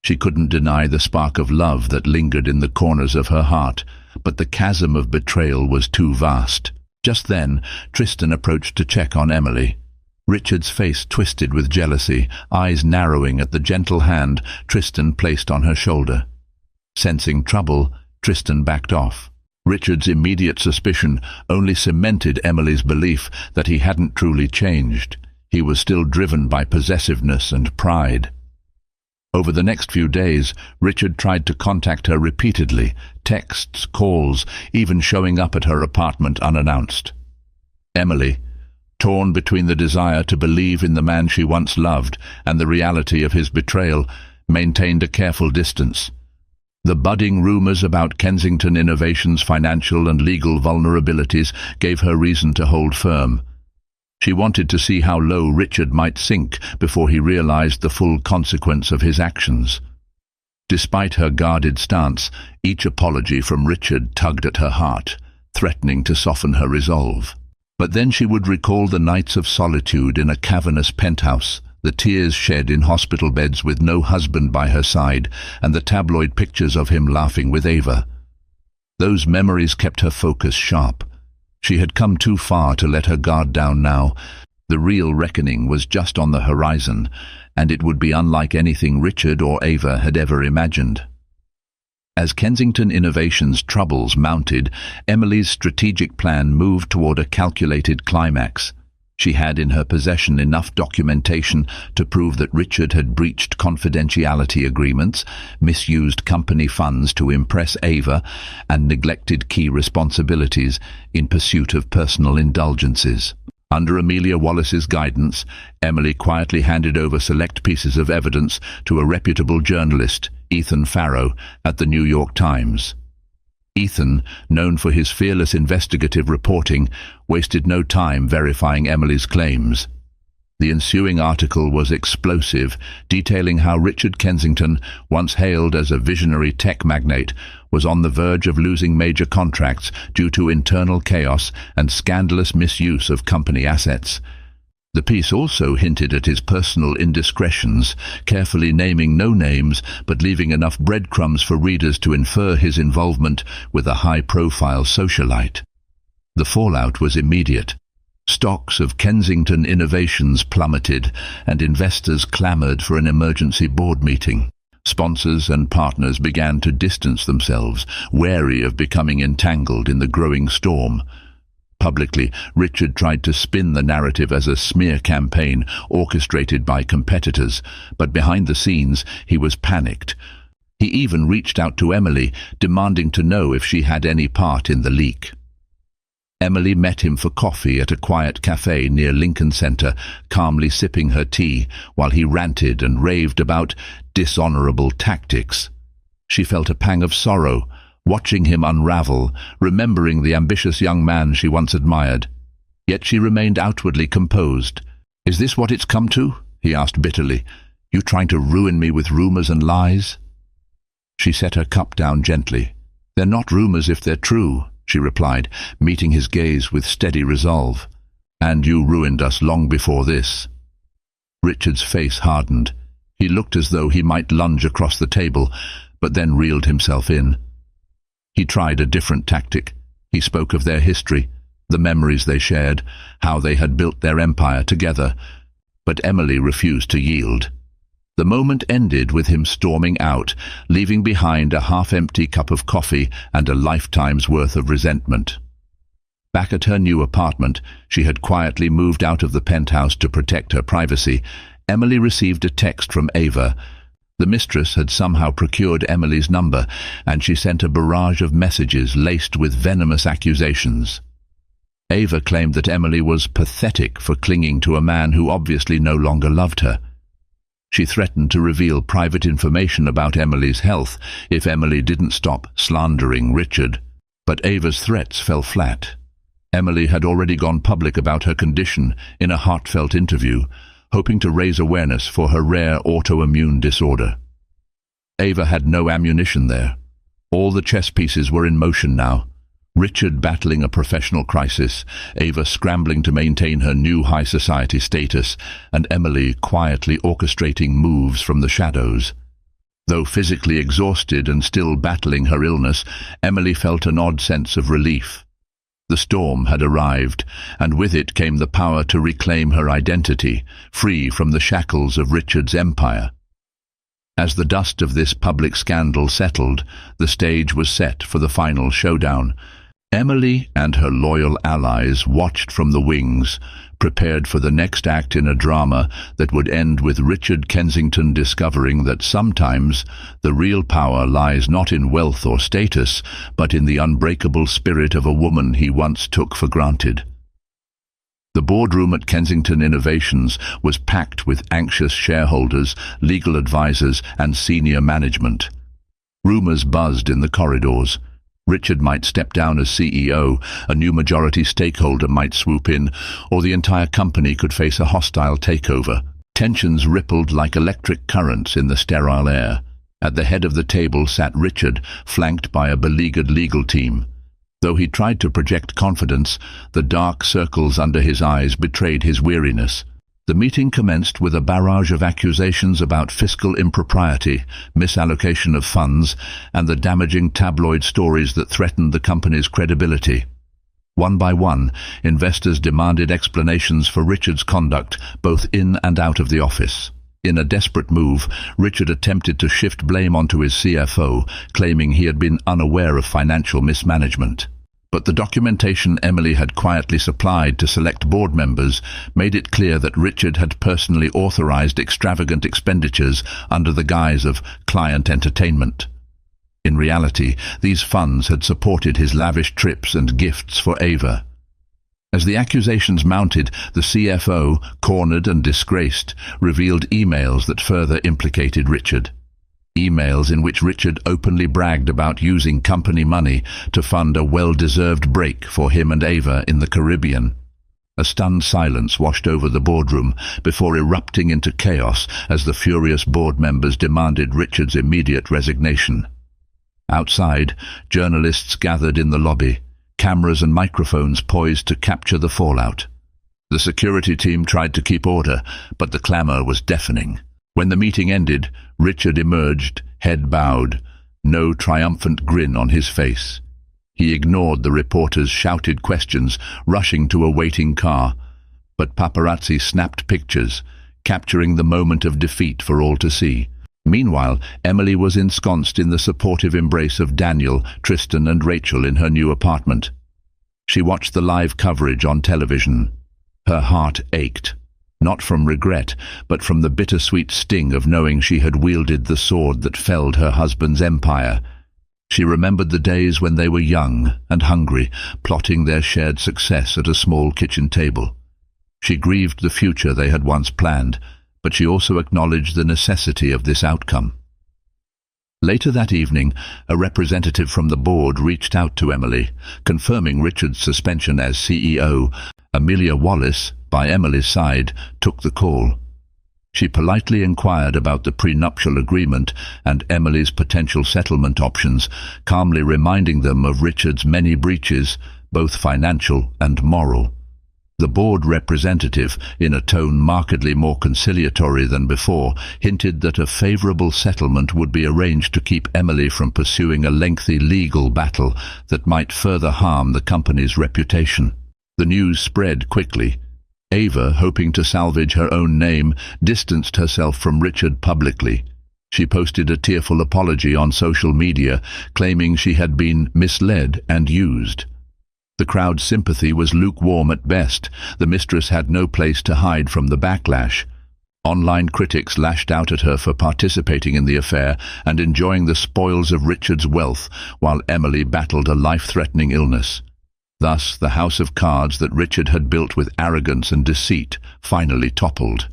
She couldn't deny the spark of love that lingered in the corners of her heart, but the chasm of betrayal was too vast. Just then, Tristan approached to check on Emily. Richard's face twisted with jealousy, eyes narrowing at the gentle hand Tristan placed on her shoulder. Sensing trouble, Tristan backed off. Richard's immediate suspicion only cemented Emily's belief that he hadn't truly changed. He was still driven by possessiveness and pride. Over the next few days, Richard tried to contact her repeatedly, texts, calls, even showing up at her apartment unannounced. Emily, torn between the desire to believe in the man she once loved and the reality of his betrayal, maintained a careful distance. The budding rumors about Kensington Innovations' financial and legal vulnerabilities gave her reason to hold firm. She wanted to see how low Richard might sink before he realized the full consequence of his actions. Despite her guarded stance, each apology from Richard tugged at her heart, threatening to soften her resolve. But then she would recall the nights of solitude in a cavernous penthouse, the tears shed in hospital beds with no husband by her side, and the tabloid pictures of him laughing with Ava. Those memories kept her focus sharp. She had come too far to let her guard down now. The real reckoning was just on the horizon, and it would be unlike anything Richard or Ava had ever imagined. As Kensington Innovations' troubles mounted, Emily's strategic plan moved toward a calculated climax. She had in her possession enough documentation to prove that Richard had breached confidentiality agreements, misused company funds to impress Ava, and neglected key responsibilities in pursuit of personal indulgences. Under Amelia Wallace's guidance, Emily quietly handed over select pieces of evidence to a reputable journalist, Ethan Farrow, at the New York Times. Ethan, known for his fearless investigative reporting, wasted no time verifying Emily's claims. The ensuing article was explosive, detailing how Richard Kensington, once hailed as a visionary tech magnate, was on the verge of losing major contracts due to internal chaos and scandalous misuse of company assets. The piece also hinted at his personal indiscretions, carefully naming no names but leaving enough breadcrumbs for readers to infer his involvement with a high-profile socialite. The fallout was immediate. Stocks of Kensington Innovations plummeted, and investors clamored for an emergency board meeting. Sponsors and partners began to distance themselves, wary of becoming entangled in the growing storm. Publicly, Richard tried to spin the narrative as a smear campaign orchestrated by competitors, but behind the scenes he was panicked. He even reached out to Emily, demanding to know if she had any part in the leak. Emily met him for coffee at a quiet cafe near Lincoln Center, calmly sipping her tea while he ranted and raved about dishonorable tactics. She felt a pang of sorrow, watching him unravel, remembering the ambitious young man she once admired. Yet she remained outwardly composed. "Is this what it's come to?" he asked bitterly. "You trying to ruin me with rumors and lies?" She set her cup down gently. "They're not rumors if they're true," she replied, meeting his gaze with steady resolve. "And you ruined us long before this." Richard's face hardened. He looked as though he might lunge across the table, but then reeled himself in. He tried a different tactic. He spoke of their history, the memories they shared, how they had built their empire together. But Emily refused to yield. The moment ended with him storming out, leaving behind a half-empty cup of coffee and a lifetime's worth of resentment. Back at her new apartment, she had quietly moved out of the penthouse to protect her privacy. Emily received a text from Ava. The mistress had somehow procured Emily's number, and she sent a barrage of messages laced with venomous accusations. Ava claimed that Emily was pathetic for clinging to a man who obviously no longer loved her. She threatened to reveal private information about Emily's health if Emily didn't stop slandering Richard. But Ava's threats fell flat. Emily had already gone public about her condition in a heartfelt interview, hoping to raise awareness for her rare autoimmune disorder. Ava had no ammunition there. All the chess pieces were in motion now. Richard battling a professional crisis, Ava scrambling to maintain her new high society status, and Emily quietly orchestrating moves from the shadows. Though physically exhausted and still battling her illness, Emily felt an odd sense of relief. The storm had arrived, and with it came the power to reclaim her identity, free from the shackles of Richard's empire. As the dust of this public scandal settled, the stage was set for the final showdown. Emily and her loyal allies watched from the wings, prepared for the next act in a drama that would end with Richard Kensington discovering that sometimes the real power lies not in wealth or status, but in the unbreakable spirit of a woman he once took for granted. The boardroom at Kensington Innovations was packed with anxious shareholders, legal advisors, and senior management. Rumors buzzed in the corridors. Richard might step down as CEO, a new majority stakeholder might swoop in, or the entire company could face a hostile takeover. Tensions rippled like electric currents in the sterile air. At the head of the table sat Richard, flanked by a beleaguered legal team. Though he tried to project confidence, the dark circles under his eyes betrayed his weariness. The meeting commenced with a barrage of accusations about fiscal impropriety, misallocation of funds, and the damaging tabloid stories that threatened the company's credibility. One by one, investors demanded explanations for Richard's conduct, both in and out of the office. In a desperate move, Richard attempted to shift blame onto his CFO, claiming he had been unaware of financial mismanagement. But the documentation Emily had quietly supplied to select board members made it clear that Richard had personally authorized extravagant expenditures under the guise of client entertainment. In reality, these funds had supported his lavish trips and gifts for Ava. As the accusations mounted, the CFO, cornered and disgraced, revealed emails that further implicated Richard. Emails in which Richard openly bragged about using company money to fund a well-deserved break for him and Ava in the Caribbean. A stunned silence washed over the boardroom before erupting into chaos as the furious board members demanded Richard's immediate resignation. Outside, journalists gathered in the lobby, cameras and microphones poised to capture the fallout. The security team tried to keep order, but the clamor was deafening. When the meeting ended, Richard emerged, head bowed, no triumphant grin on his face. He ignored the reporters' shouted questions, rushing to a waiting car. But paparazzi snapped pictures, capturing the moment of defeat for all to see. Meanwhile, Emily was ensconced in the supportive embrace of Daniel, Tristan and Rachel in her new apartment. She watched the live coverage on television. Her heart ached. Not from regret, but from the bittersweet sting of knowing she had wielded the sword that felled her husband's empire. She remembered the days when they were young and hungry, plotting their shared success at a small kitchen table. She grieved the future they had once planned, but she also acknowledged the necessity of this outcome. Later that evening, a representative from the board reached out to Emily, confirming Richard's suspension as CEO. Amelia Wallace, by Emily's side, took the call. She politely inquired about the prenuptial agreement and Emily's potential settlement options, calmly reminding them of Richard's many breaches, both financial and moral. The board representative, in a tone markedly more conciliatory than before, hinted that a favorable settlement would be arranged to keep Emily from pursuing a lengthy legal battle that might further harm the company's reputation. The news spread quickly. Ava, hoping to salvage her own name, distanced herself from Richard publicly. She posted a tearful apology on social media, claiming she had been misled and used. The crowd's sympathy was lukewarm at best. The mistress had no place to hide from the backlash. Online critics lashed out at her for participating in the affair and enjoying the spoils of Richard's wealth, while Emily battled a life-threatening illness. Thus, the house of cards that Richard had built with arrogance and deceit finally toppled.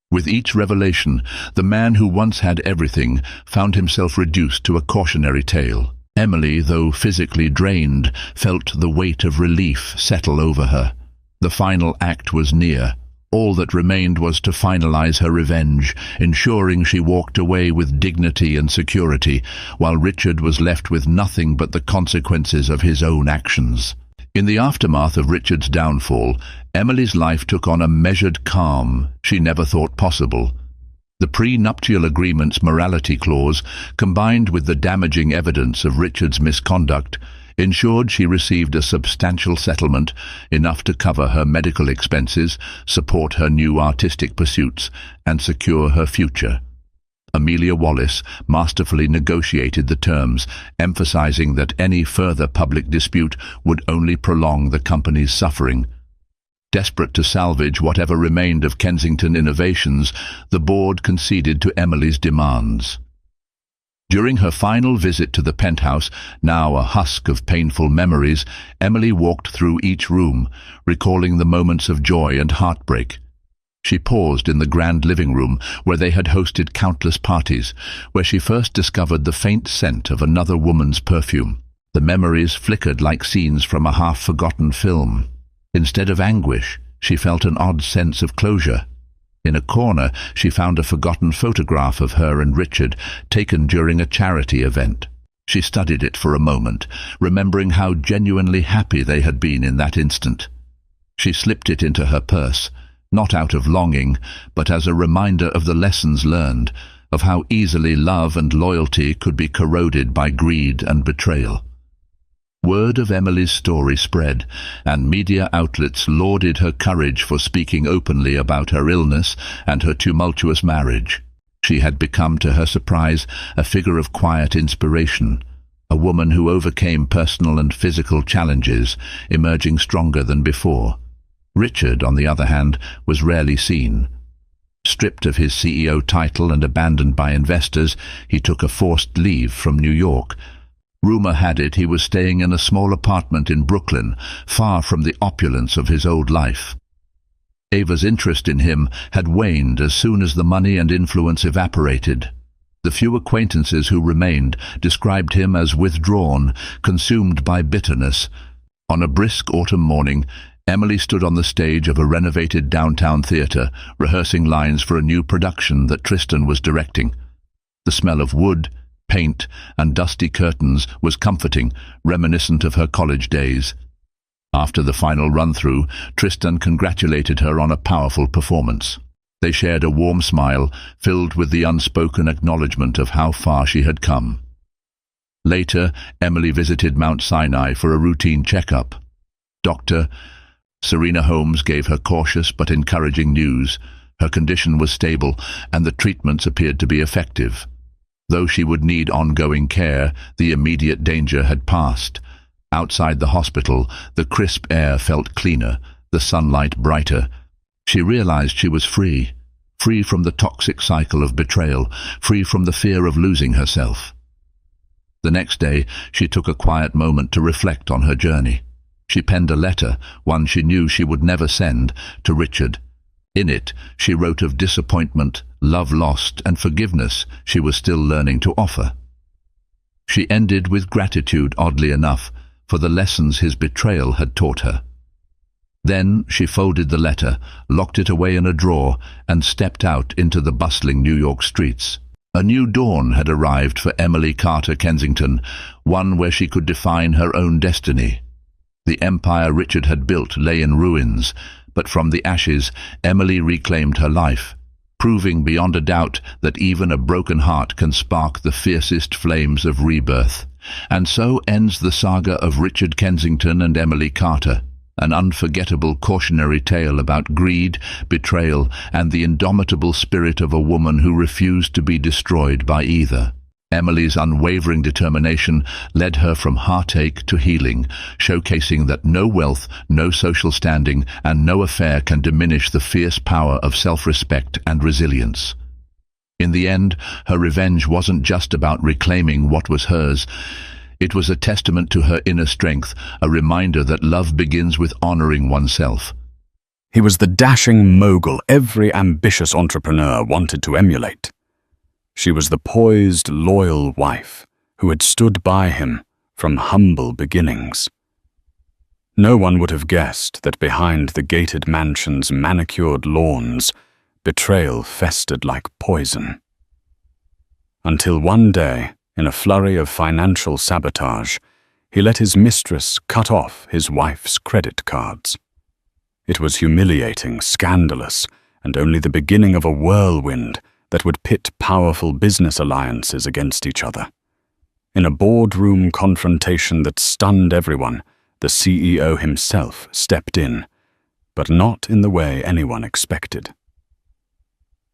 With each revelation, the man who once had everything found himself reduced to a cautionary tale. Emily, though physically drained, felt the weight of relief settle over her. The final act was near. All that remained was to finalize her revenge, ensuring she walked away with dignity and security, while Richard was left with nothing but the consequences of his own actions. In the aftermath of Richard's downfall, Emily's life took on a measured calm she never thought possible. The pre-nuptial agreement's morality clause, combined with the damaging evidence of Richard's misconduct, ensured she received a substantial settlement, enough to cover her medical expenses, support her new artistic pursuits, and secure her future. Amelia Wallace masterfully negotiated the terms, emphasizing that any further public dispute would only prolong the company's suffering. Desperate to salvage whatever remained of Kensington Innovations, the board conceded to Emily's demands. During her final visit to the penthouse, now a husk of painful memories, Emily walked through each room, recalling the moments of joy and heartbreak. She paused in the grand living room where they had hosted countless parties, where she first discovered the faint scent of another woman's perfume. The memories flickered like scenes from a half-forgotten film. Instead of anguish, she felt an odd sense of closure. In a corner, she found a forgotten photograph of her and Richard, taken during a charity event. She studied it for a moment, remembering how genuinely happy they had been in that instant. She slipped it into her purse, not out of longing, but as a reminder of the lessons learned, of how easily love and loyalty could be corroded by greed and betrayal. Word of Emily's story spread, and media outlets lauded her courage for speaking openly about her illness and her tumultuous marriage. She had become, to her surprise, a figure of quiet inspiration, a woman who overcame personal and physical challenges, emerging stronger than before. Richard, on the other hand, was rarely seen. Stripped of his CEO title and abandoned by investors, he took a forced leave from New York. Rumor had it he was staying in a small apartment in Brooklyn, far from the opulence of his old life. Ava's interest in him had waned as soon as the money and influence evaporated. The few acquaintances who remained described him as withdrawn, consumed by bitterness. On a brisk autumn morning, Emily stood on the stage of a renovated downtown theater, rehearsing lines for a new production that Tristan was directing. The smell of wood, paint, and dusty curtains was comforting, reminiscent of her college days. After the final run-through, Tristan congratulated her on a powerful performance. They shared a warm smile, filled with the unspoken acknowledgement of how far she had come. Later, Emily visited Mount Sinai for a routine checkup. Dr. Serena Holmes gave her cautious but encouraging news. Her condition was stable, and the treatments appeared to be effective. Though she would need ongoing care, the immediate danger had passed. Outside the hospital, the crisp air felt cleaner, the sunlight brighter. She realized she was free from the toxic cycle of betrayal, free from the fear of losing herself. The next day, she took a quiet moment to reflect on her journey. She penned a letter, one she knew she would never send, to Richard. In it, she wrote of disappointment, love lost, and forgiveness she was still learning to offer. She ended with gratitude, oddly enough, for the lessons his betrayal had taught her. Then she folded the letter, locked it away in a drawer, and stepped out into the bustling New York streets. A new dawn had arrived for Emily Carter Kensington, one where she could define her own destiny. The empire Richard had built lay in ruins, but from the ashes, Emily reclaimed her life, proving beyond a doubt that even a broken heart can spark the fiercest flames of rebirth. And so ends the saga of Richard Kensington and Emily Carter, an unforgettable cautionary tale about greed, betrayal, and the indomitable spirit of a woman who refused to be destroyed by either. Emily's unwavering determination led her from heartache to healing, showcasing that no wealth, no social standing, and no affair can diminish the fierce power of self-respect and resilience. In the end, her revenge wasn't just about reclaiming what was hers. It was a testament to her inner strength, a reminder that love begins with honoring oneself. He was the dashing mogul every ambitious entrepreneur wanted to emulate. She was the poised, loyal wife who had stood by him from humble beginnings. No one would have guessed that behind the gated mansion's manicured lawns, betrayal festered like poison. Until one day, in a flurry of financial sabotage, he let his mistress cut off his wife's credit cards. It was humiliating, scandalous, and only the beginning of a whirlwind that would pit powerful business alliances against each other. In a boardroom confrontation that stunned everyone, the CEO himself stepped in, but not in the way anyone expected.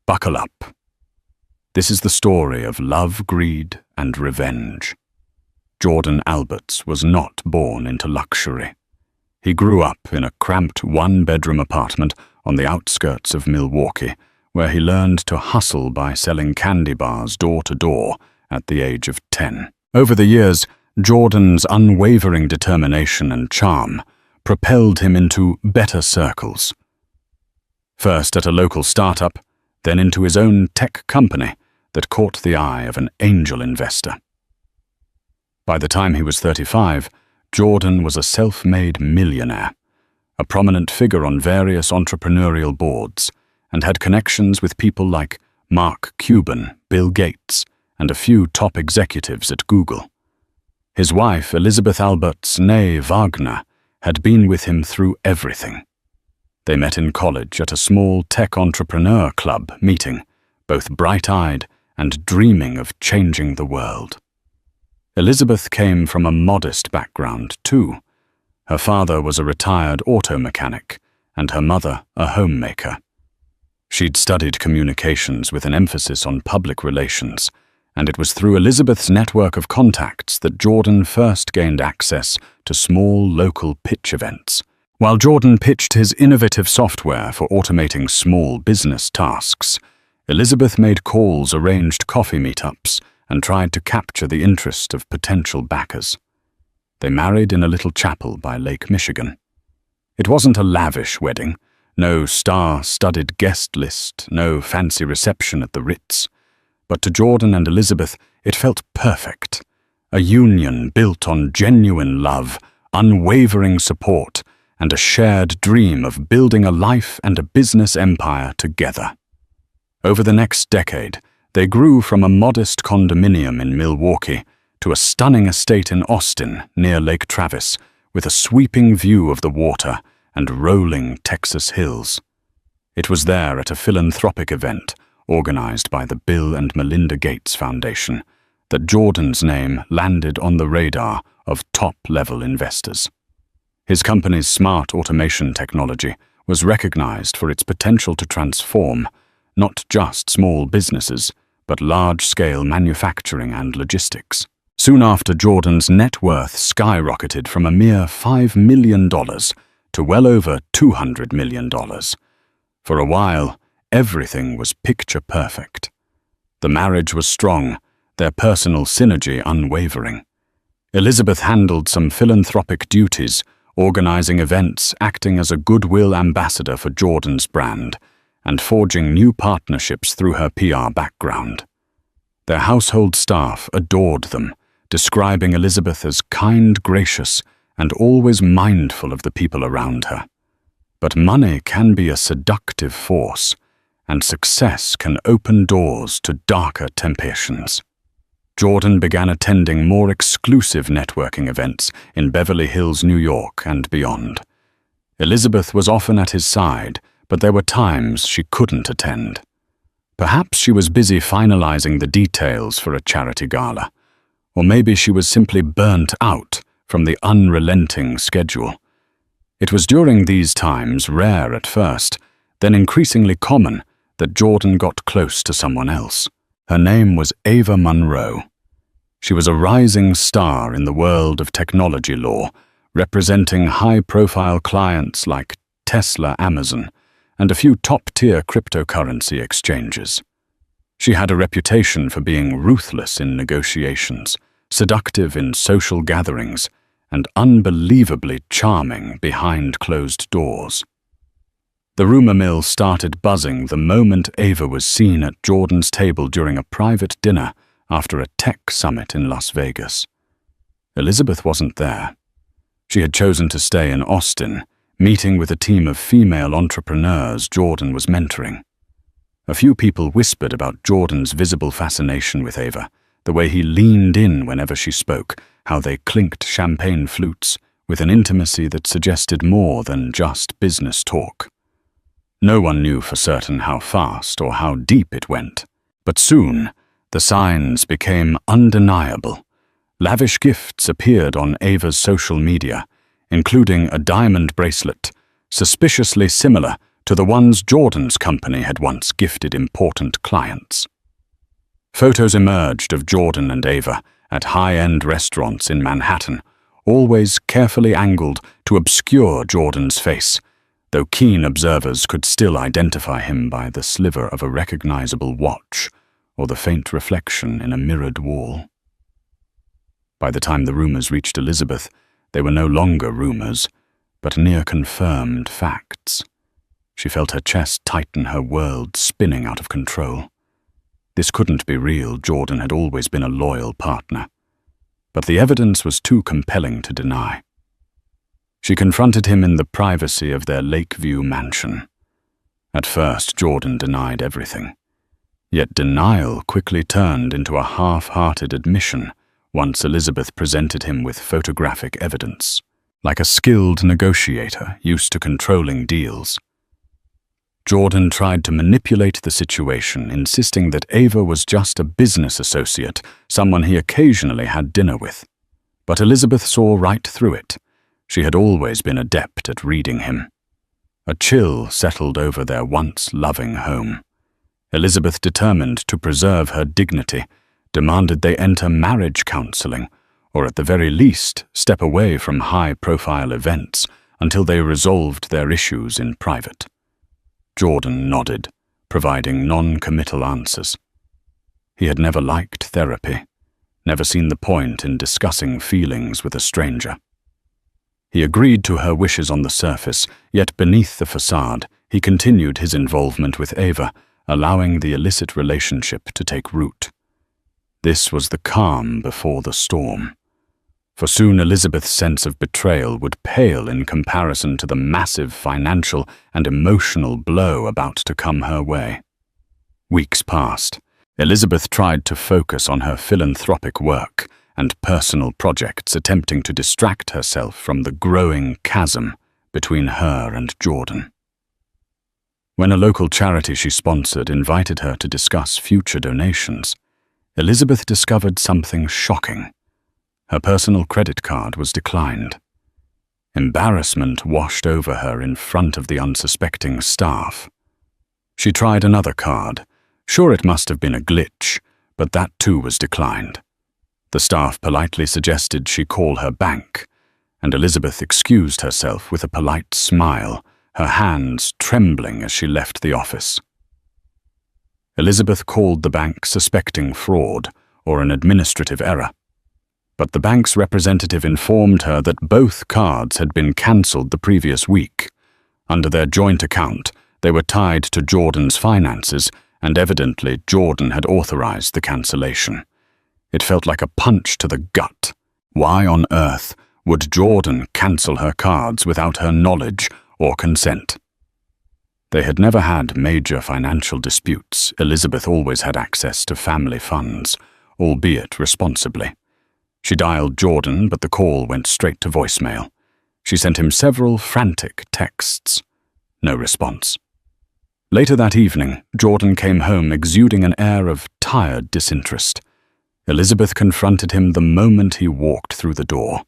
Buckle up. This is the story of love, greed, and revenge. Jordan Alberts was not born into luxury. He grew up in a cramped one-bedroom apartment on the outskirts of Milwaukee, where he learned to hustle by selling candy bars door to door at the age of 10. Over the years, Jordan's unwavering determination and charm propelled him into better circles. First at a local startup, then into his own tech company that caught the eye of an angel investor. By the time he was 35, Jordan was a self-made millionaire, a prominent figure on various entrepreneurial boards, and had connections with people like Mark Cuban, Bill Gates, and a few top executives at Google. His wife, Elizabeth Alberts née Wagner, had been with him through everything. They met in college at a small tech entrepreneur club meeting, both bright-eyed and dreaming of changing the world. Elizabeth came from a modest background, too. Her father was a retired auto mechanic, and her mother a homemaker. She'd studied communications with an emphasis on public relations, and it was through Elizabeth's network of contacts that Jordan first gained access to small local pitch events. While Jordan pitched his innovative software for automating small business tasks, Elizabeth made calls, arranged coffee meetups, and tried to capture the interest of potential backers. They married in a little chapel by Lake Michigan. It wasn't a lavish wedding, no star-studded guest list, no fancy reception at the Ritz. But to Jordan and Elizabeth, it felt perfect. A union built on genuine love, unwavering support, and a shared dream of building a life and a business empire together. Over the next decade, they grew from a modest condominium in Milwaukee to a stunning estate in Austin near Lake Travis, with a sweeping view of the water and rolling Texas hills. It was there at a philanthropic event organized by the Bill and Melinda Gates Foundation that Jordan's name landed on the radar of top-level investors. His company's smart automation technology was recognized for its potential to transform not just small businesses, but large-scale manufacturing and logistics. Soon after, Jordan's net worth skyrocketed from a mere $5 million to well over $200 million. For a while, everything was picture perfect. The marriage was strong, their personal synergy unwavering. Elizabeth handled some philanthropic duties, organizing events, acting as a goodwill ambassador for Jordan's brand, and forging new partnerships through her PR background. Their household staff adored them, describing Elizabeth as kind, gracious, and always mindful of the people around her. But money can be a seductive force, and success can open doors to darker temptations. Jordan began attending more exclusive networking events in Beverly Hills, New York, and beyond. Elizabeth was often at his side, but there were times she couldn't attend. Perhaps she was busy finalizing the details for a charity gala, or maybe she was simply burnt out from the unrelenting schedule. It was during these times, rare at first, then increasingly common, that Jordan got close to someone else. Her name was Ava Monroe. She was a rising star in the world of technology law, representing high-profile clients like Tesla, Amazon, and a few top-tier cryptocurrency exchanges. She had a reputation for being ruthless in negotiations, seductive in social gatherings, and unbelievably charming behind closed doors. The rumor mill started buzzing the moment Ava was seen at Jordan's table during a private dinner after a tech summit in Las Vegas. Elizabeth wasn't there. She had chosen to stay in Austin, meeting with a team of female entrepreneurs Jordan was mentoring. A few people whispered about Jordan's visible fascination with Ava, the way he leaned in whenever she spoke, how they clinked champagne flutes with an intimacy that suggested more than just business talk. No one knew for certain how fast or how deep it went, but soon the signs became undeniable. Lavish gifts appeared on Ava's social media, including a diamond bracelet, suspiciously similar to the ones Jordan's company had once gifted important clients. Photos emerged of Jordan and Ava at high-end restaurants in Manhattan, always carefully angled to obscure Jordan's face, though keen observers could still identify him by the sliver of a recognizable watch or the faint reflection in a mirrored wall. By the time the rumors reached Elizabeth, they were no longer rumors, but near-confirmed facts. She felt her chest tighten, her world spinning out of control. This couldn't be real. Jordan had always been a loyal partner. But the evidence was too compelling to deny. She confronted him in the privacy of their Lakeview mansion. At first, Jordan denied everything. Yet denial quickly turned into a half-hearted admission once Elizabeth presented him with photographic evidence, like a skilled negotiator used to controlling deals. Jordan tried to manipulate the situation, insisting that Ava was just a business associate, someone he occasionally had dinner with. But Elizabeth saw right through it. She had always been adept at reading him. A chill settled over their once loving home. Elizabeth, determined to preserve her dignity, demanded they enter marriage counseling, or at the very least step away from high-profile events until they resolved their issues in private. Jordan nodded, providing non-committal answers. He had never liked therapy, never seen the point in discussing feelings with a stranger. He agreed to her wishes on the surface, yet beneath the facade, he continued his involvement with Ava, allowing the illicit relationship to take root. This was the calm before the storm. For soon Elizabeth's sense of betrayal would pale in comparison to the massive financial and emotional blow about to come her way. Weeks passed. Elizabeth tried to focus on her philanthropic work and personal projects, attempting to distract herself from the growing chasm between her and Jordan. When a local charity she sponsored invited her to discuss future donations, Elizabeth discovered something shocking. Her personal credit card was declined. Embarrassment washed over her in front of the unsuspecting staff. She tried another card. Sure, it must have been a glitch, but that too was declined. The staff politely suggested she call her bank, and Elizabeth excused herself with a polite smile, her hands trembling as she left the office. Elizabeth called the bank suspecting fraud or an administrative error. But the bank's representative informed her that both cards had been cancelled the previous week. Under their joint account, they were tied to Jordan's finances, and evidently Jordan had authorized the cancellation. It felt like a punch to the gut. Why on earth would Jordan cancel her cards without her knowledge or consent? They had never had major financial disputes. Elizabeth always had access to family funds, albeit responsibly. She dialed Jordan, but the call went straight to voicemail. She sent him several frantic texts. No response. Later that evening, Jordan came home exuding an air of tired disinterest. Elizabeth confronted him the moment he walked through the door.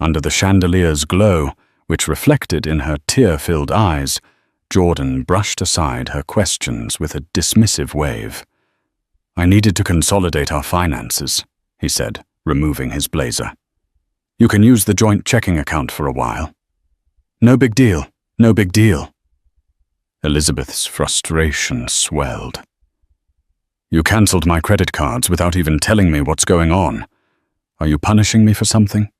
Under the chandelier's glow, which reflected in her tear-filled eyes, Jordan brushed aside her questions with a dismissive wave. "I needed to consolidate our finances," he said, removing his blazer. "You can use the joint checking account for a while." "No big deal, no big deal." Elizabeth's frustration swelled. "You cancelled my credit cards without even telling me what's going on. Are you punishing me for something?"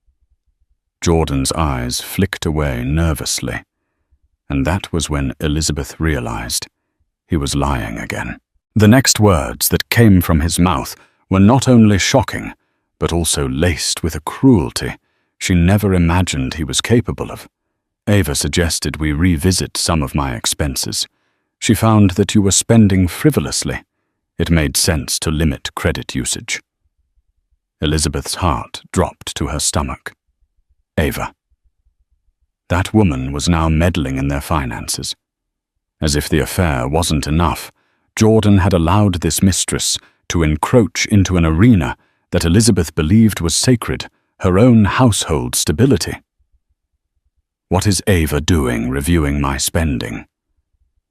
Jordan's eyes flicked away nervously, and that was when Elizabeth realized he was lying again. The next words that came from his mouth were not only shocking, but also laced with a cruelty she never imagined he was capable of. "Ava suggested we revisit some of my expenses. She found that you were spending frivolously. It made sense to limit credit usage." Elizabeth's heart dropped to her stomach. Ava. That woman was now meddling in their finances. As if the affair wasn't enough, Jordan had allowed this mistress to encroach into an arena that Elizabeth believed was sacred, her own household stability. "What is Ava doing reviewing my spending?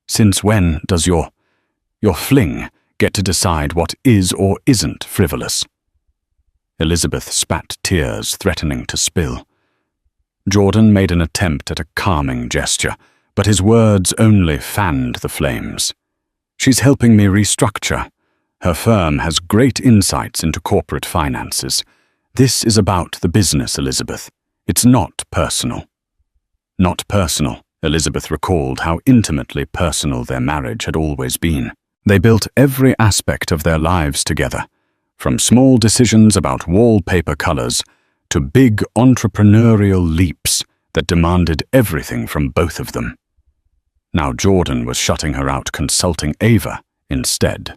Since when does your fling get to decide what is or isn't frivolous?" Elizabeth spat tears, threatening to spill. Jordan made an attempt at a calming gesture, but his words only fanned the flames. "She's helping me restructure. Her firm has great insights into corporate finances. This is about the business, Elizabeth. It's not personal." Not personal. Elizabeth recalled how intimately personal their marriage had always been. They built every aspect of their lives together, from small decisions about wallpaper colors to big entrepreneurial leaps that demanded everything from both of them. Now Jordan was shutting her out, consulting Ava instead.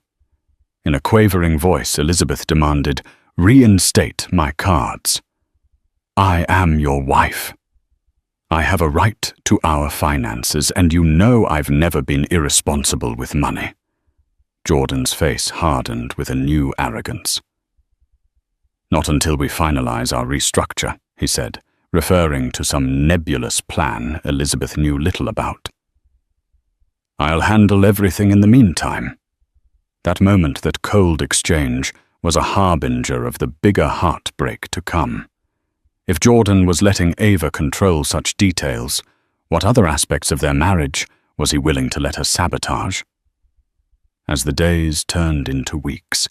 In a quavering voice, Elizabeth demanded, "Reinstate my cards. I am your wife. I have a right to our finances, and you know I've never been irresponsible with money." Jordan's face hardened with a new arrogance. "Not until we finalize our restructure," he said, referring to some nebulous plan Elizabeth knew little about. "I'll handle everything in the meantime." That moment, that cold exchange, was a harbinger of the bigger heartbreak to come. If Jordan was letting Ava control such details, what other aspects of their marriage was he willing to let her sabotage? As the days turned into weeks,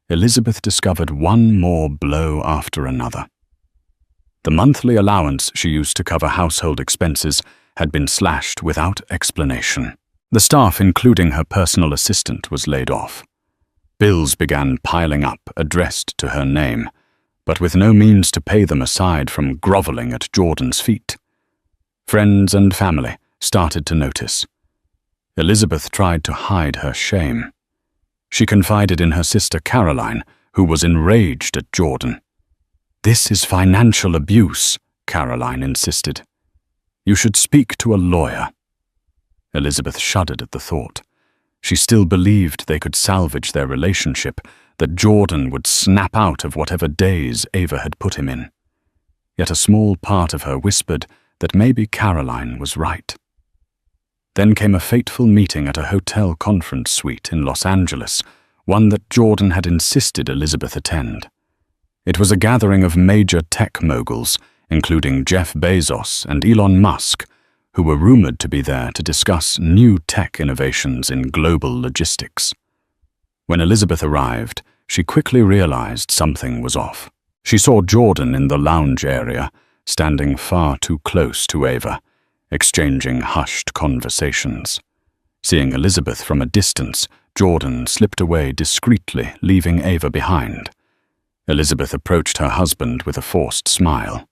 Elizabeth discovered one more blow after another. The monthly allowance she used to cover household expenses had been slashed without explanation. The staff, including her personal assistant, was laid off. Bills began piling up, addressed to her name, but with no means to pay them aside from groveling at Jordan's feet. Friends and family started to notice. Elizabeth tried to hide her shame. She confided in her sister Caroline, who was enraged at Jordan. "This is financial abuse," Caroline insisted. "You should speak to a lawyer." Elizabeth shuddered at the thought. She still believed they could salvage their relationship, that Jordan would snap out of whatever daze Ava had put him in. Yet a small part of her whispered that maybe Caroline was right. Then came a fateful meeting at a hotel conference suite in Los Angeles, one that Jordan had insisted Elizabeth attend. It was a gathering of major tech moguls, including Jeff Bezos and Elon Musk, who were rumored to be there to discuss new tech innovations in global logistics. When Elizabeth arrived, she quickly realized something was off. She saw Jordan in the lounge area, standing far too close to Ava, exchanging hushed conversations. Seeing Elizabeth from a distance, Jordan slipped away discreetly, leaving Ava behind. Elizabeth approached her husband with a forced smile.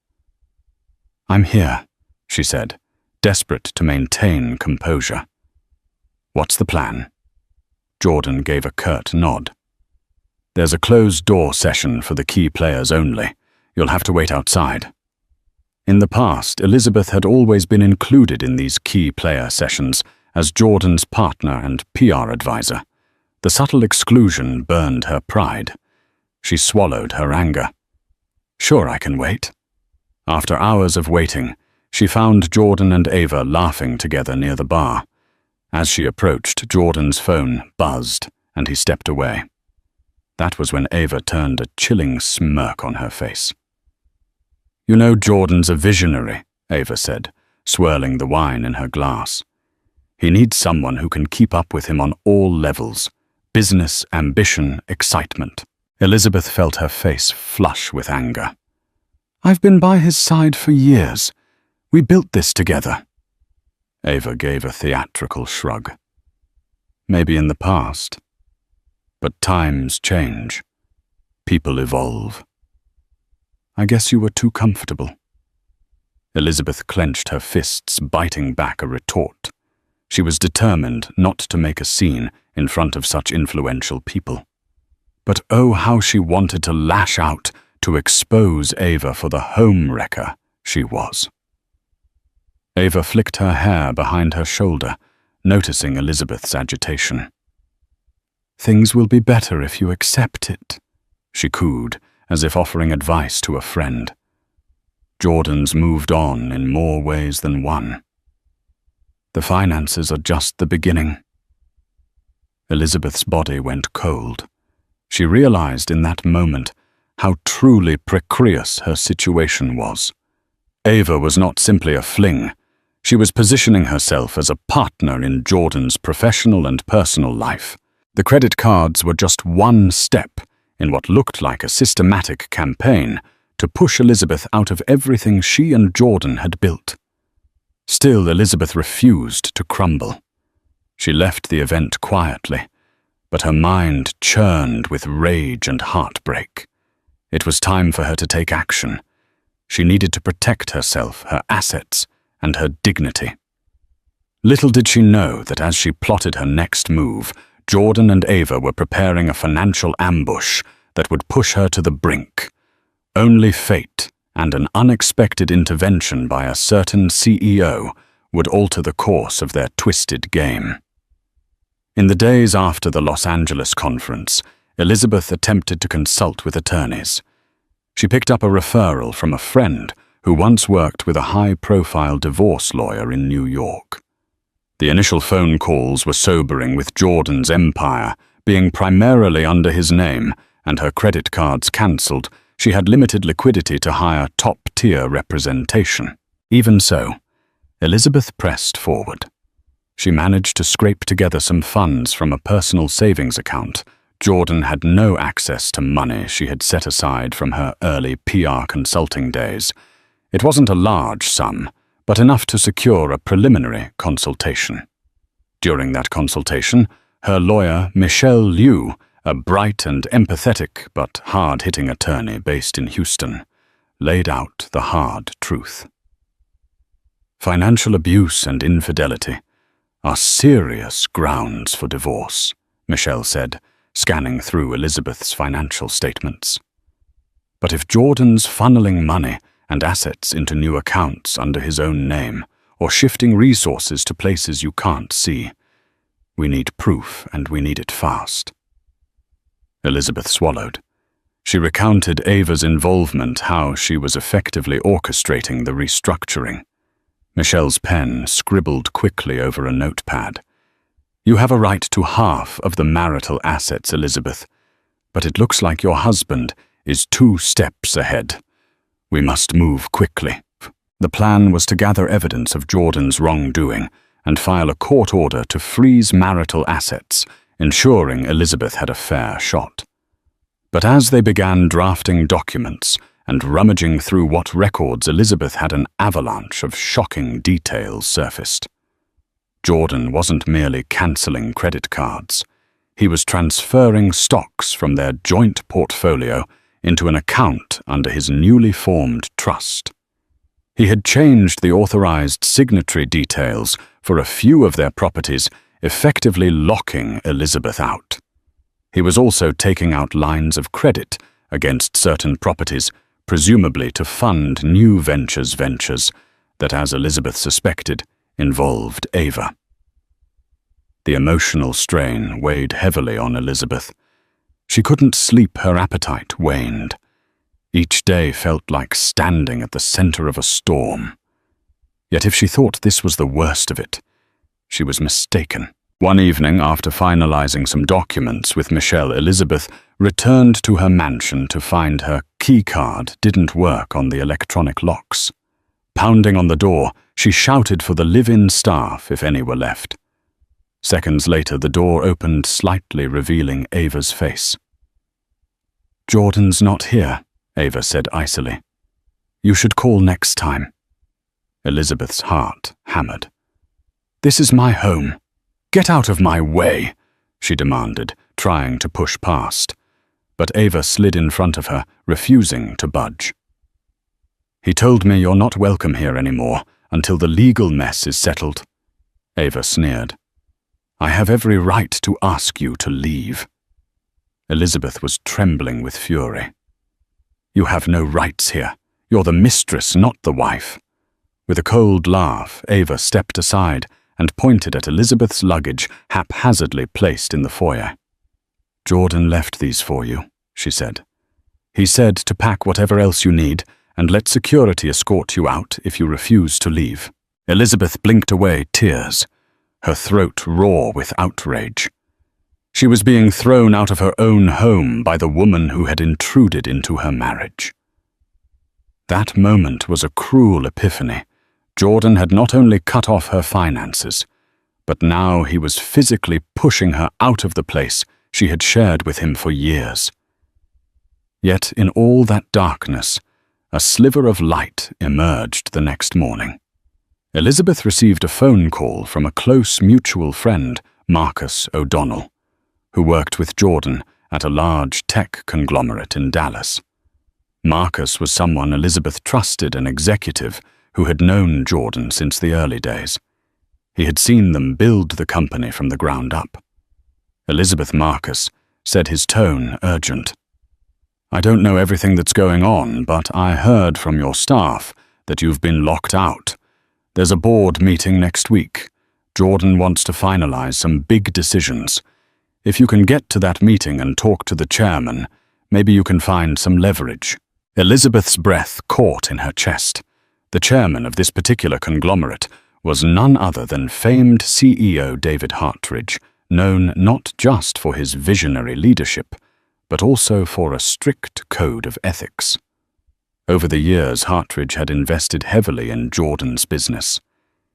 "I'm here," she said, desperate to maintain composure. "What's the plan?" Jordan gave a curt nod. "There's a closed-door session for the key players only. You'll have to wait outside." In the past, Elizabeth had always been included in these key player sessions as Jordan's partner and PR advisor. The subtle exclusion burned her pride. She swallowed her anger. "Sure, I can wait." After hours of waiting, she found Jordan and Ava laughing together near the bar. As she approached, Jordan's phone buzzed, and he stepped away. That was when Ava turned a chilling smirk on her face. "You know Jordan's a visionary," Ava said, swirling the wine in her glass. "He needs someone who can keep up with him on all levels: business, ambition, excitement." Elizabeth felt her face flush with anger. "I've been by his side for years. We built this together." Ava gave a theatrical shrug. "Maybe in the past. But times change. People evolve. I guess you were too comfortable." Elizabeth clenched her fists, biting back a retort. She was determined not to make a scene in front of such influential people. But oh, how she wanted to lash out to expose Ava for the home wrecker she was. Ava flicked her hair behind her shoulder, noticing Elizabeth's agitation. "Things will be better if you accept it," she cooed, as if offering advice to a friend. Jordan's moved on in more ways than one. The finances are just the beginning. Elizabeth's body went cold. She realized in that moment how truly precarious her situation was. Ava was not simply a fling. She was positioning herself as a partner in Jordan's professional and personal life. The credit cards were just one step in what looked like a systematic campaign to push Elizabeth out of everything she and Jordan had built. Still, Elizabeth refused to crumble. She left the event quietly, but her mind churned with rage and heartbreak. It was time for her to take action. She needed to protect herself, her assets, and her dignity. Little did she know that as she plotted her next move, Jordan and Ava were preparing a financial ambush that would push her to the brink. Only fate and an unexpected intervention by a certain CEO would alter the course of their twisted game. In the days after the Los Angeles conference, Elizabeth attempted to consult with attorneys. She picked up a referral from a friend who once worked with a high-profile divorce lawyer in New York. The initial phone calls were sobering, with Jordan's empire being primarily under his name and her credit cards cancelled. She had limited liquidity to hire top-tier representation. Even so, Elizabeth pressed forward. She managed to scrape together some funds from a personal savings account. Jordan had no access to money she had set aside from her early PR consulting days. It wasn't a large sum, but enough to secure a preliminary consultation. During that consultation, her lawyer, Michelle Liu, a bright and empathetic but hard-hitting attorney based in Houston, laid out the hard truth. Financial abuse and infidelity are serious grounds for divorce, Michelle said, scanning through Elizabeth's financial statements. But if Jordan's funneling money and assets into new accounts under his own name, or shifting resources to places you can't see, we need proof, and we need it fast. Elizabeth swallowed. She recounted Ava's involvement, how she was effectively orchestrating the restructuring. Michelle's pen scribbled quickly over a notepad. "You have a right to half of the marital assets, Elizabeth, but it looks like your husband is 2 steps ahead. We must move quickly." The plan was to gather evidence of Jordan's wrongdoing and file a court order to freeze marital assets, ensuring Elizabeth had a fair shot. But as they began drafting documents and rummaging through what records, Elizabeth had an avalanche of shocking details surfaced. Jordan wasn't merely cancelling credit cards. He was transferring stocks from their joint portfolio into an account under his newly formed trust. He had changed the authorized signatory details for a few of their properties, effectively locking Elizabeth out. He was also taking out lines of credit against certain properties, presumably to fund new ventures that, as Elizabeth suspected, involved Ava. The emotional strain weighed heavily on Elizabeth. She couldn't sleep, her appetite waned. Each day felt like standing at the center of a storm. Yet if she thought this was the worst of it, she was mistaken. One evening, after finalizing some documents with Michelle, Elizabeth returned to her mansion to find her keycard didn't work on the electronic locks. Pounding on the door, she shouted for the live-in staff if any were left. Seconds later, the door opened slightly, revealing Ava's face. Jordan's not here, Ava said icily. You should call next time. Elizabeth's heart hammered. This is my home. Get out of my way, she demanded, trying to push past. But Ava slid in front of her, refusing to budge. He told me you're not welcome here anymore until the legal mess is settled. Ava sneered. I have every right to ask you to leave. Elizabeth was trembling with fury. You have no rights here. You're the mistress, not the wife. With a cold laugh, Ava stepped aside and pointed at Elizabeth's luggage haphazardly placed in the foyer. Jordan left these for you, she said. He said to pack whatever else you need and let security escort you out if you refuse to leave. Elizabeth blinked away tears, her throat raw with outrage. She was being thrown out of her own home by the woman who had intruded into her marriage. That moment was a cruel epiphany. Jordan had not only cut off her finances, but now he was physically pushing her out of the place she had shared with him for years. Yet in all that darkness, a sliver of light emerged the next morning. Elizabeth received a phone call from a close mutual friend, Marcus O'Donnell, who worked with Jordan at a large tech conglomerate in Dallas. Marcus was someone Elizabeth trusted, an executive who had known Jordan since the early days. He had seen them build the company from the ground up. Elizabeth Marcus said, his tone urgent. I don't know everything that's going on, but I heard from your staff that you've been locked out. There's a board meeting next week. Jordan wants to finalize some big decisions. If you can get to that meeting and talk to the chairman, maybe you can find some leverage. Elizabeth's breath caught in her chest. The chairman of this particular conglomerate was none other than famed CEO David Hartridge, known not just for his visionary leadership, but also for a strict code of ethics. Over the years, Hartridge had invested heavily in Jordan's business.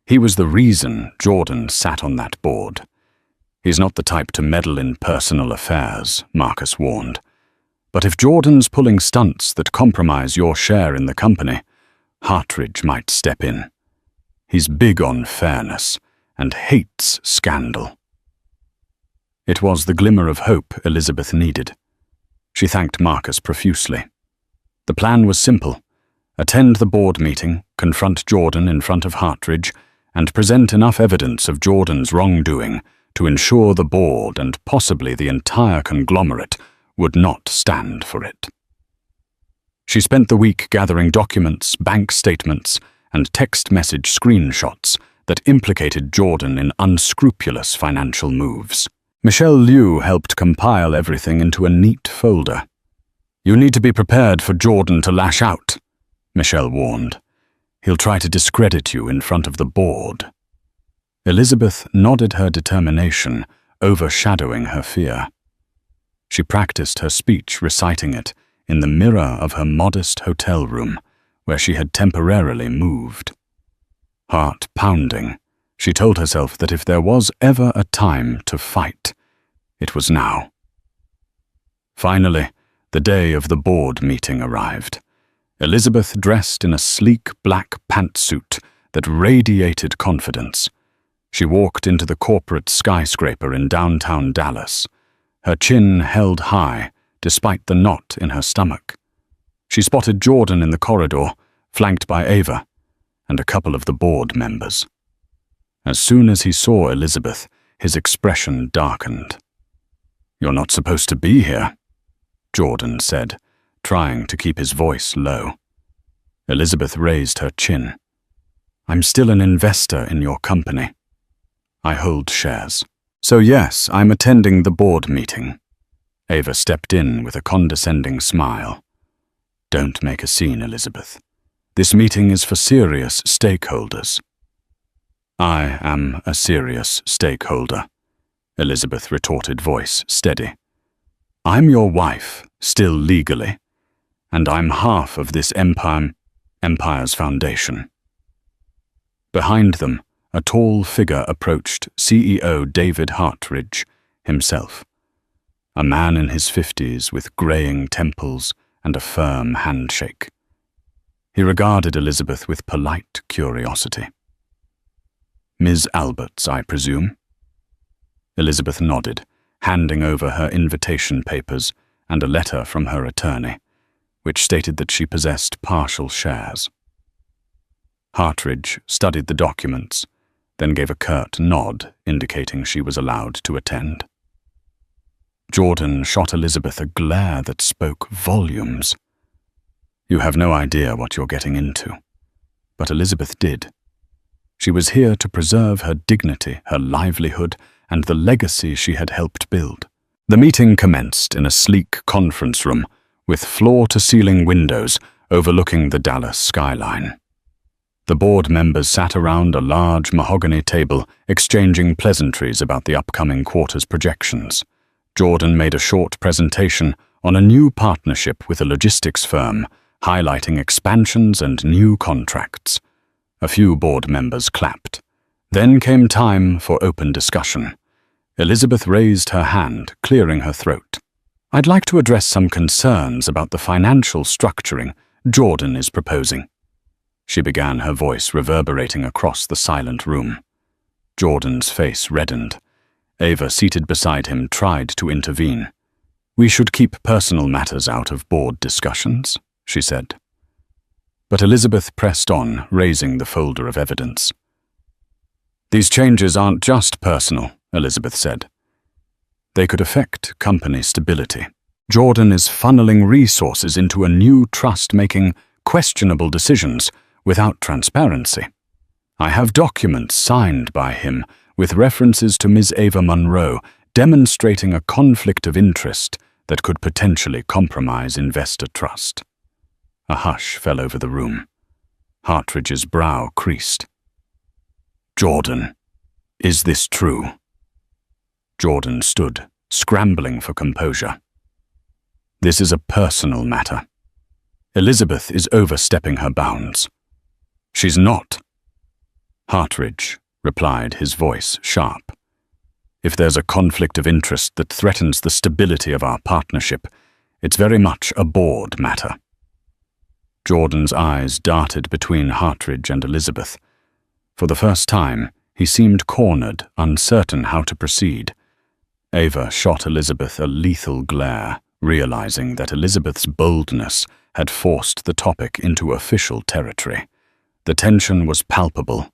He was the reason Jordan sat on that board. He's not the type to meddle in personal affairs, Marcus warned. But if Jordan's pulling stunts that compromise your share in the company, Hartridge might step in. He's big on fairness and hates scandal. It was the glimmer of hope Elizabeth needed. She thanked Marcus profusely. The plan was simple. Attend the board meeting, confront Jordan in front of Hartridge, and present enough evidence of Jordan's wrongdoing to ensure the board and possibly the entire conglomerate would not stand for it. She spent the week gathering documents, bank statements, and text message screenshots that implicated Jordan in unscrupulous financial moves. Michelle Liu helped compile everything into a neat folder. You need to be prepared for Jordan to lash out, Michelle warned. He'll try to discredit you in front of the board. Elizabeth nodded her determination, overshadowing her fear. She practiced her speech, reciting it in the mirror of her modest hotel room, where she had temporarily moved. Heart pounding, she told herself that if there was ever a time to fight, it was now. Finally, the day of the board meeting arrived. Elizabeth dressed in a sleek black pantsuit that radiated confidence. She walked into the corporate skyscraper in downtown Dallas, her chin held high despite the knot in her stomach. She spotted Jordan in the corridor, flanked by Ava, and a couple of the board members. As soon as he saw Elizabeth, his expression darkened. You're not supposed to be here, Jordan said, trying to keep his voice low. Elizabeth raised her chin. I'm still an investor in your company. I hold shares. So yes, I'm attending the board meeting. Ava stepped in with a condescending smile. Don't make a scene, Elizabeth. This meeting is for serious stakeholders. I am a serious stakeholder, Elizabeth retorted, voice steady. I'm your wife, still legally, and I'm half of this empire's foundation. Behind them, a tall figure approached, CEO David Hartridge himself. a man in his 50s with greying temples and a firm handshake. He regarded Elizabeth with polite curiosity. "Ms. Alberts, I presume?" Elizabeth nodded, handing over her invitation papers and a letter from her attorney, which stated that she possessed partial shares. Hartridge studied the documents, then gave a curt nod indicating she was allowed to attend. Jordan shot Elizabeth a glare that spoke volumes. You have no idea what you're getting into. But Elizabeth did. She was here to preserve her dignity, her livelihood, and the legacy she had helped build. The meeting commenced in a sleek conference room with floor-to-ceiling windows overlooking the Dallas skyline. The board members sat around a large mahogany table exchanging pleasantries about the upcoming quarter's projections. Jordan made a short presentation on a new partnership with a logistics firm, highlighting expansions and new contracts. A few board members clapped. Then came time for open discussion. Elizabeth raised her hand, clearing her throat. "I'd like to address some concerns about the financial structuring Jordan is proposing." She began, her voice reverberating across the silent room. Jordan's face reddened. Ava, seated beside him, tried to intervene. "We should keep personal matters out of board discussions," she said. But Elizabeth pressed on, raising the folder of evidence. "These changes aren't just personal," Elizabeth said. "They could affect company stability. Jordan is funneling resources into a new trust making questionable decisions without transparency. I have documents signed by him with references to Ms. Ava Monroe demonstrating a conflict of interest that could potentially compromise investor trust." A hush fell over the room. Hartridge's brow creased. "Jordan, is this true?" Jordan stood, scrambling for composure. "This is a personal matter. Elizabeth is overstepping her bounds." "She's not." Hartridge replied, his voice sharp. "If there's a conflict of interest that threatens the stability of our partnership, it's very much a board matter." Jordan's eyes darted between Hartridge and Elizabeth. For the first time, he seemed cornered, uncertain how to proceed. Ava shot Elizabeth a lethal glare, realizing that Elizabeth's boldness had forced the topic into official territory. The tension was palpable.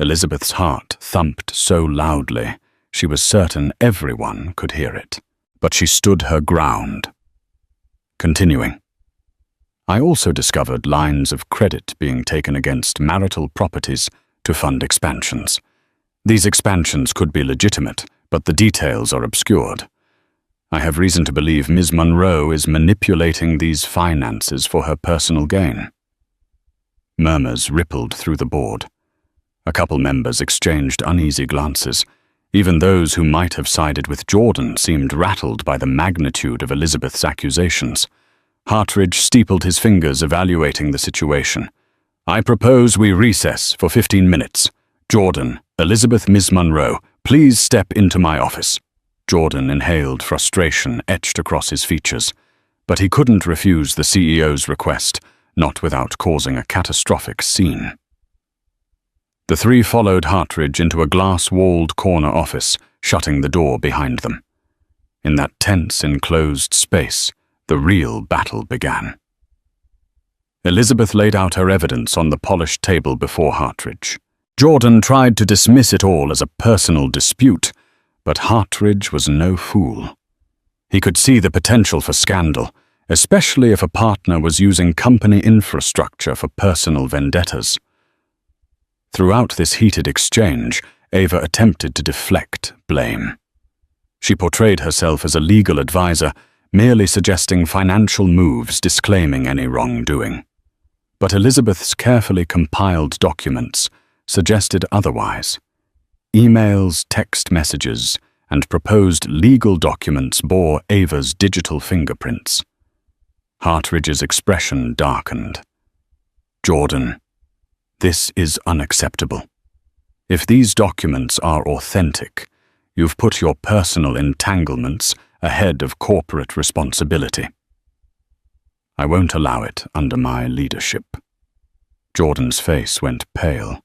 Elizabeth's heart thumped so loudly, she was certain everyone could hear it. But she stood her ground. Continuing. "I also discovered lines of credit being taken against marital properties to fund expansions. These expansions could be legitimate, but the details are obscured. I have reason to believe Ms. Monroe is manipulating these finances for her personal gain." Murmurs rippled through the board. A couple members exchanged uneasy glances. Even those who might have sided with Jordan seemed rattled by the magnitude of Elizabeth's accusations. Hartridge steepled his fingers, evaluating the situation. "I propose we recess for 15 minutes. Jordan, Elizabeth, Ms. Monroe, please step into my office." Jordan inhaled frustration etched across his features, but he couldn't refuse the CEO's request, not without causing a catastrophic scene. The three followed Hartridge into a glass-walled corner office, shutting the door behind them. In that tense, enclosed space, the real battle began. Elizabeth laid out her evidence on the polished table before Hartridge. Jordan tried to dismiss it all as a personal dispute, but Hartridge was no fool. He could see the potential for scandal, especially if a partner was using company infrastructure for personal vendettas. Throughout this heated exchange, Ava attempted to deflect blame. She portrayed herself as a legal advisor, merely suggesting financial moves, disclaiming any wrongdoing. But Elizabeth's carefully compiled documents suggested otherwise. Emails, text messages, and proposed legal documents bore Ava's digital fingerprints. Hartridge's expression darkened. "Jordan, this is unacceptable. If these documents are authentic, you've put your personal entanglements ahead of corporate responsibility. I won't allow it under my leadership. Jordan's face went pale.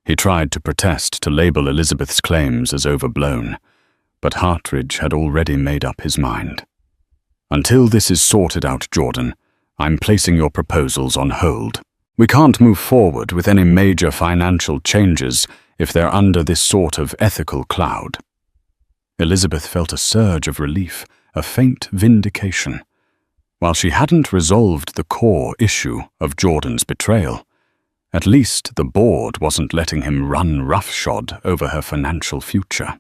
He tried to protest to label Elizabeth's claims as overblown, but Hartridge had already made up his mind. Until this is sorted out, Jordan, I'm placing your proposals on hold. We can't move forward with any major financial changes if they're under this sort of ethical cloud. Elizabeth felt a surge of relief, a faint vindication. While she hadn't resolved the core issue of Jordan's betrayal, at least the board wasn't letting him run roughshod over her financial future.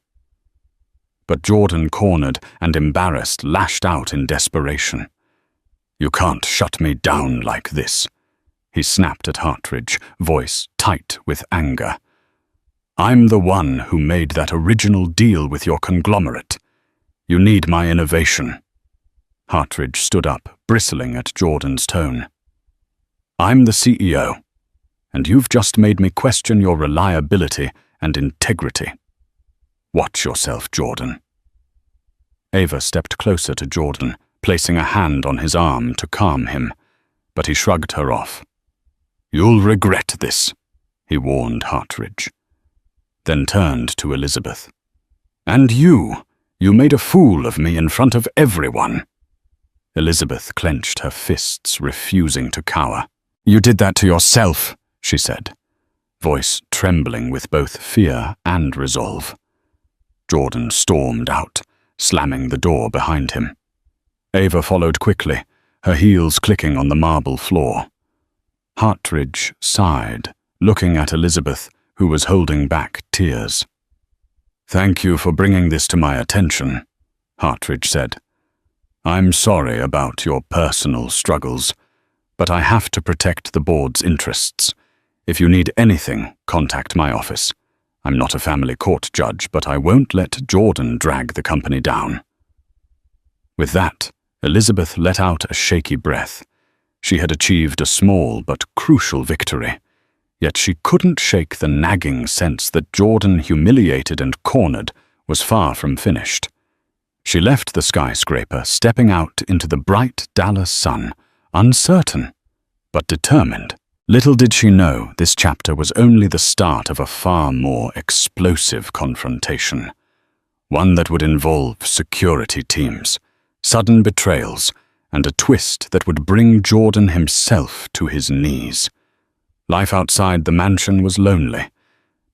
But Jordan, cornered and embarrassed, lashed out in desperation. "You can't shut me down like this," he snapped at Hartridge, voice tight with anger. "I'm the one who made that original deal with your conglomerate. You need my innovation." Hartridge stood up, bristling at Jordan's tone. "I'm the CEO, and you've just made me question your reliability and integrity. Watch yourself, Jordan." Ava stepped closer to Jordan, placing a hand on his arm to calm him, but he shrugged her off. "You'll regret this," he warned Hartridge, then turned to Elizabeth. "And you made a fool of me in front of everyone." Elizabeth clenched her fists, refusing to cower. "You did that to yourself," she said, voice trembling with both fear and resolve. Jordan stormed out, slamming the door behind him. Ava followed quickly, her heels clicking on the marble floor. Hartridge sighed, looking at Elizabeth, who was holding back tears. "Thank you for bringing this to my attention," Hartridge said. "I'm sorry about your personal struggles, but I have to protect the board's interests. If you need anything, contact my office. I'm not a family court judge, but I won't let Jordan drag the company down." With that, Elizabeth let out a shaky breath. She had achieved a small but crucial victory, yet she couldn't shake the nagging sense that Jordan, humiliated and cornered, was far from finished. She left the skyscraper, stepping out into the bright Dallas sun, uncertain, but determined. Little did she know this chapter was only the start of a far more explosive confrontation, one that would involve security teams, sudden betrayals, and a twist that would bring Jordan himself to his knees. Life outside the mansion was lonely,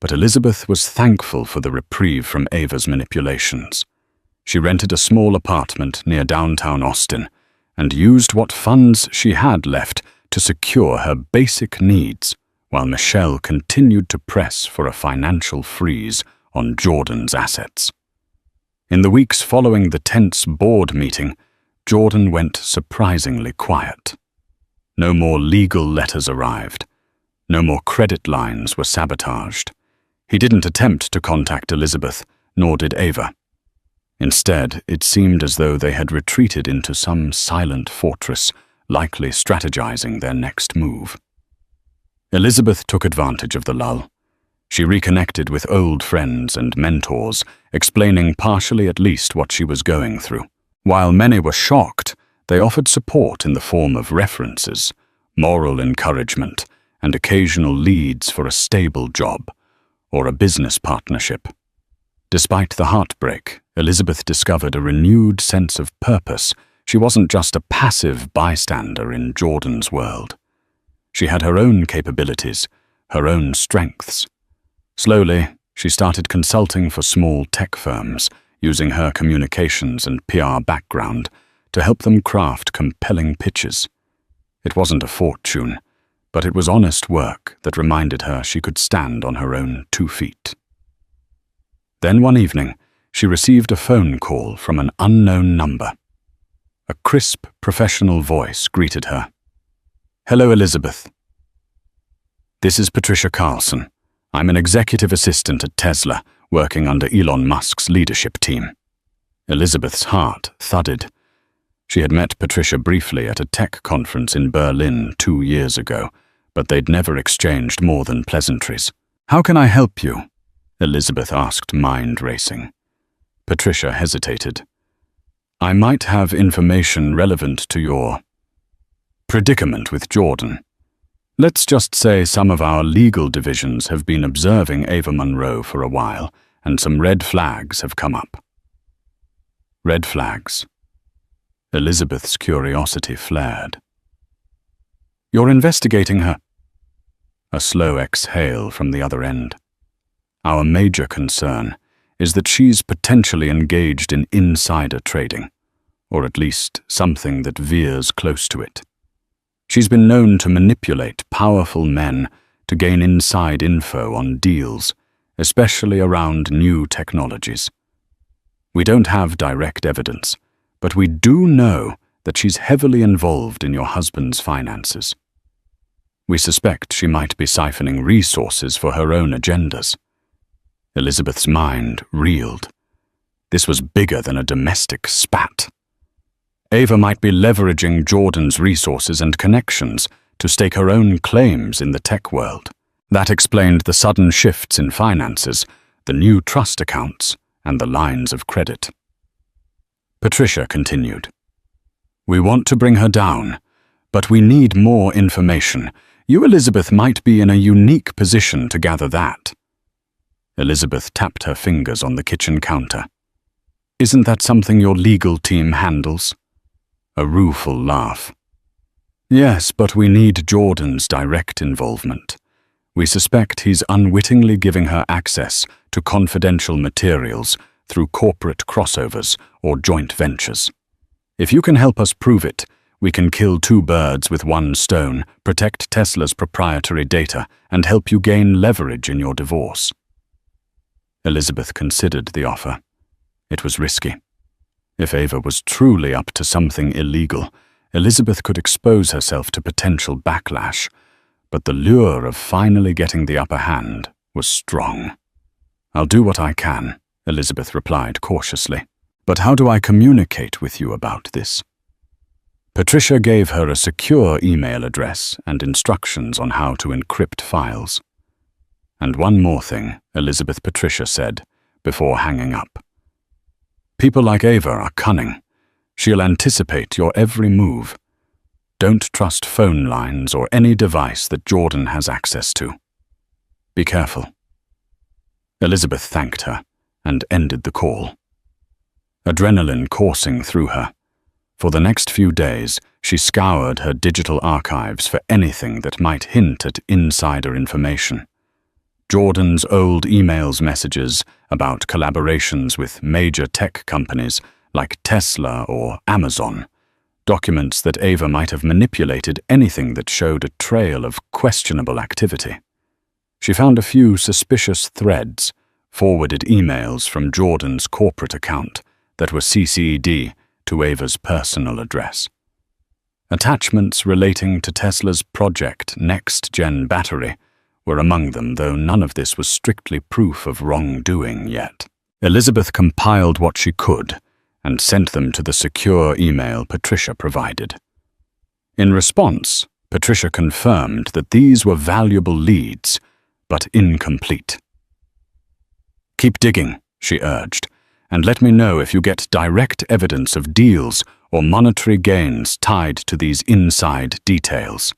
but Elizabeth was thankful for the reprieve from Ava's manipulations. She rented a small apartment near downtown Austin and used what funds she had left to secure her basic needs, while Michelle continued to press for a financial freeze on Jordan's assets. In the weeks following the tense board meeting, Jordan went surprisingly quiet. No more legal letters arrived. No more credit lines were sabotaged. He didn't attempt to contact Elizabeth, nor did Ava. Instead, it seemed as though they had retreated into some silent fortress, likely strategizing their next move. Elizabeth took advantage of the lull. She reconnected with old friends and mentors, explaining partially at least what she was going through. While many were shocked, they offered support in the form of references, moral encouragement, and occasional leads for a stable job or a business partnership. Despite the heartbreak, Elizabeth discovered a renewed sense of purpose. She wasn't just a passive bystander in Jordan's world. She had her own capabilities, her own strengths. Slowly, she started consulting for small tech firms, using her communications and PR background to help them craft compelling pitches. It wasn't a fortune, but it was honest work that reminded her she could stand on her own 2 feet. Then one evening, she received a phone call from an unknown number. A crisp, professional voice greeted her. "Hello, Elizabeth. This is Patricia Carlson. I'm an executive assistant at Tesla, working under Elon Musk's leadership team." Elizabeth's heart thudded. She had met Patricia briefly at a tech conference in Berlin 2 years ago, but they'd never exchanged more than pleasantries. "How can I help you?" Elizabeth asked, mind racing. Patricia hesitated. I might have information relevant to your predicament with Jordan. Let's just say some of our legal divisions have been observing Ava Monroe for a while, and some red flags have come up. Red flags. Elizabeth's curiosity flared. You're investigating her. A slow exhale from the other end. Our major concern is that she's potentially engaged in insider trading, or at least something that veers close to it. She's been known to manipulate powerful men to gain inside info on deals, especially around new technologies. We don't have direct evidence, but we do know that she's heavily involved in your husband's finances. We suspect she might be siphoning resources for her own agendas. Elizabeth's mind reeled. This was bigger than a domestic spat. Ava might be leveraging Jordan's resources and connections to stake her own claims in the tech world. That explained the sudden shifts in finances, the new trust accounts, and the lines of credit. Patricia continued. We want to bring her down, but we need more information. You, Elizabeth, might be in a unique position to gather that. Elizabeth tapped her fingers on the kitchen counter. Isn't that something your legal team handles? A rueful laugh. Yes, but we need Jordan's direct involvement. We suspect he's unwittingly giving her access to confidential materials through corporate crossovers or joint ventures. If you can help us prove it, we can kill two birds with one stone, protect Tesla's proprietary data, and help you gain leverage in your divorce. Elizabeth considered the offer. It was risky. If Ava was truly up to something illegal, Elizabeth could expose herself to potential backlash, but the lure of finally getting the upper hand was strong. I'll do what I can, Elizabeth replied cautiously. But how do I communicate with you about this? Patricia gave her a secure email address and instructions on how to encrypt files. And one more thing, Elizabeth Patricia said, before hanging up. People like Ava are cunning. She'll anticipate your every move. Don't trust phone lines or any device that Jordan has access to. Be careful. Elizabeth thanked her and ended the call. Adrenaline coursing through her. For the next few days, she scoured her digital archives for anything that might hint at insider information. Jordan's old emails messages about collaborations with major tech companies like Tesla or Amazon, documents that Ava might have manipulated anything that showed a trail of questionable activity. She found a few suspicious threads, forwarded emails from Jordan's corporate account that were CC'd to Ava's personal address. Attachments relating to Tesla's Project Next Gen battery were among them, though none of this was strictly proof of wrongdoing yet. Elizabeth compiled what she could and sent them to the secure email Patricia provided. In response, Patricia confirmed that these were valuable leads, but incomplete. Keep digging, she urged, and let me know if you get direct evidence of deals or monetary gains tied to these inside details.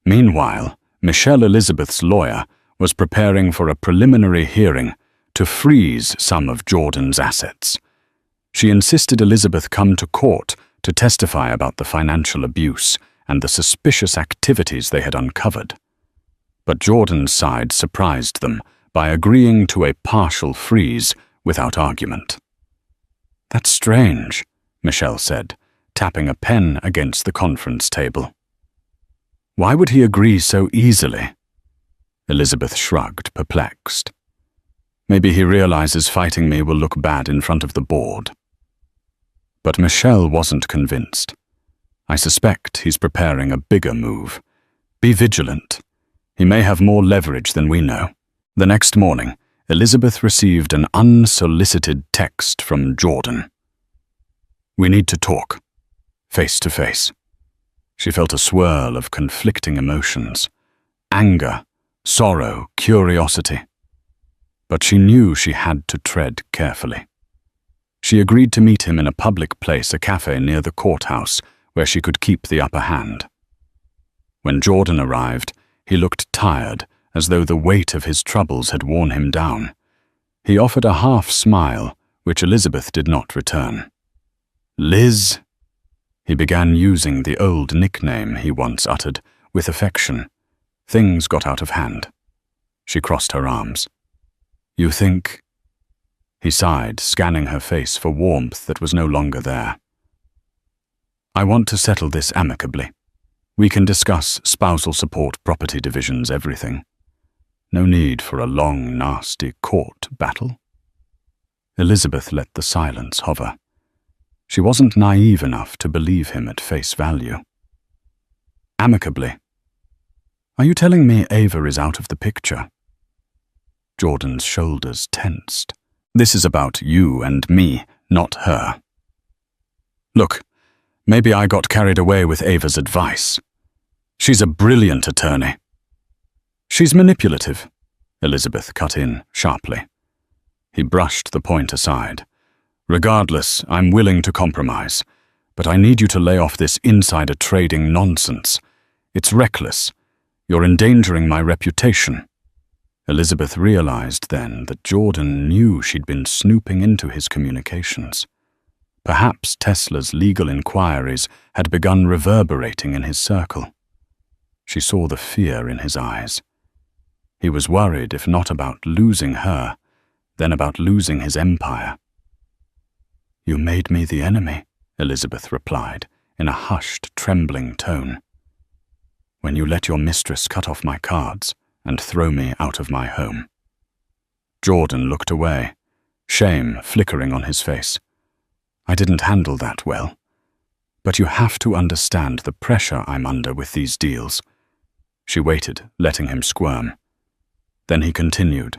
Meanwhile, Michelle Elizabeth's lawyer was preparing for a preliminary hearing to freeze some of Jordan's assets. She insisted Elizabeth come to court to testify about the financial abuse and the suspicious activities they had uncovered. But Jordan's side surprised them by agreeing to a partial freeze without argument. That's strange, Michelle said, tapping a pen against the conference table. Why would he agree so easily? Elizabeth shrugged, perplexed. Maybe he realizes fighting me will look bad in front of the board. But Michelle wasn't convinced. I suspect he's preparing a bigger move. Be vigilant. He may have more leverage than we know. The next morning, Elizabeth received an unsolicited text from Jordan. We need to talk, face to face. She felt a swirl of conflicting emotions, anger, sorrow, curiosity. But she knew she had to tread carefully. She agreed to meet him in a public place, a cafe near the courthouse, where she could keep the upper hand. When Jordan arrived, he looked tired, as though the weight of his troubles had worn him down. He offered a half-smile, which Elizabeth did not return. "Liz?" He began using the old nickname he once uttered, with affection. Things got out of hand. She crossed her arms. "You think—" He sighed, scanning her face for warmth that was no longer there. "I want to settle this amicably. We can discuss spousal support, property divisions, everything. No need for a long, nasty court battle." Elizabeth let the silence hover. She wasn't naive enough to believe him at face value. "Amicably? Are you telling me Ava is out of the picture?" Jordan's shoulders tensed. "This is about you and me, not her. Look, maybe I got carried away with Ava's advice. She's a brilliant attorney." "She's manipulative," Elizabeth cut in sharply. He brushed the point aside. "Regardless, I'm willing to compromise, but I need you to lay off this insider trading nonsense. It's reckless. You're endangering my reputation." Elizabeth realized then that Jordan knew she'd been snooping into his communications. Perhaps Tesla's legal inquiries had begun reverberating in his circle. She saw the fear in his eyes. He was worried, if not about losing her, then about losing his empire. "You made me the enemy," Elizabeth replied, in a hushed, trembling tone. "When you let your mistress cut off my cards and throw me out of my home." Jordan looked away, shame flickering on his face. "I didn't handle that well. But you have to understand the pressure I'm under with these deals." She waited, letting him squirm. Then he continued.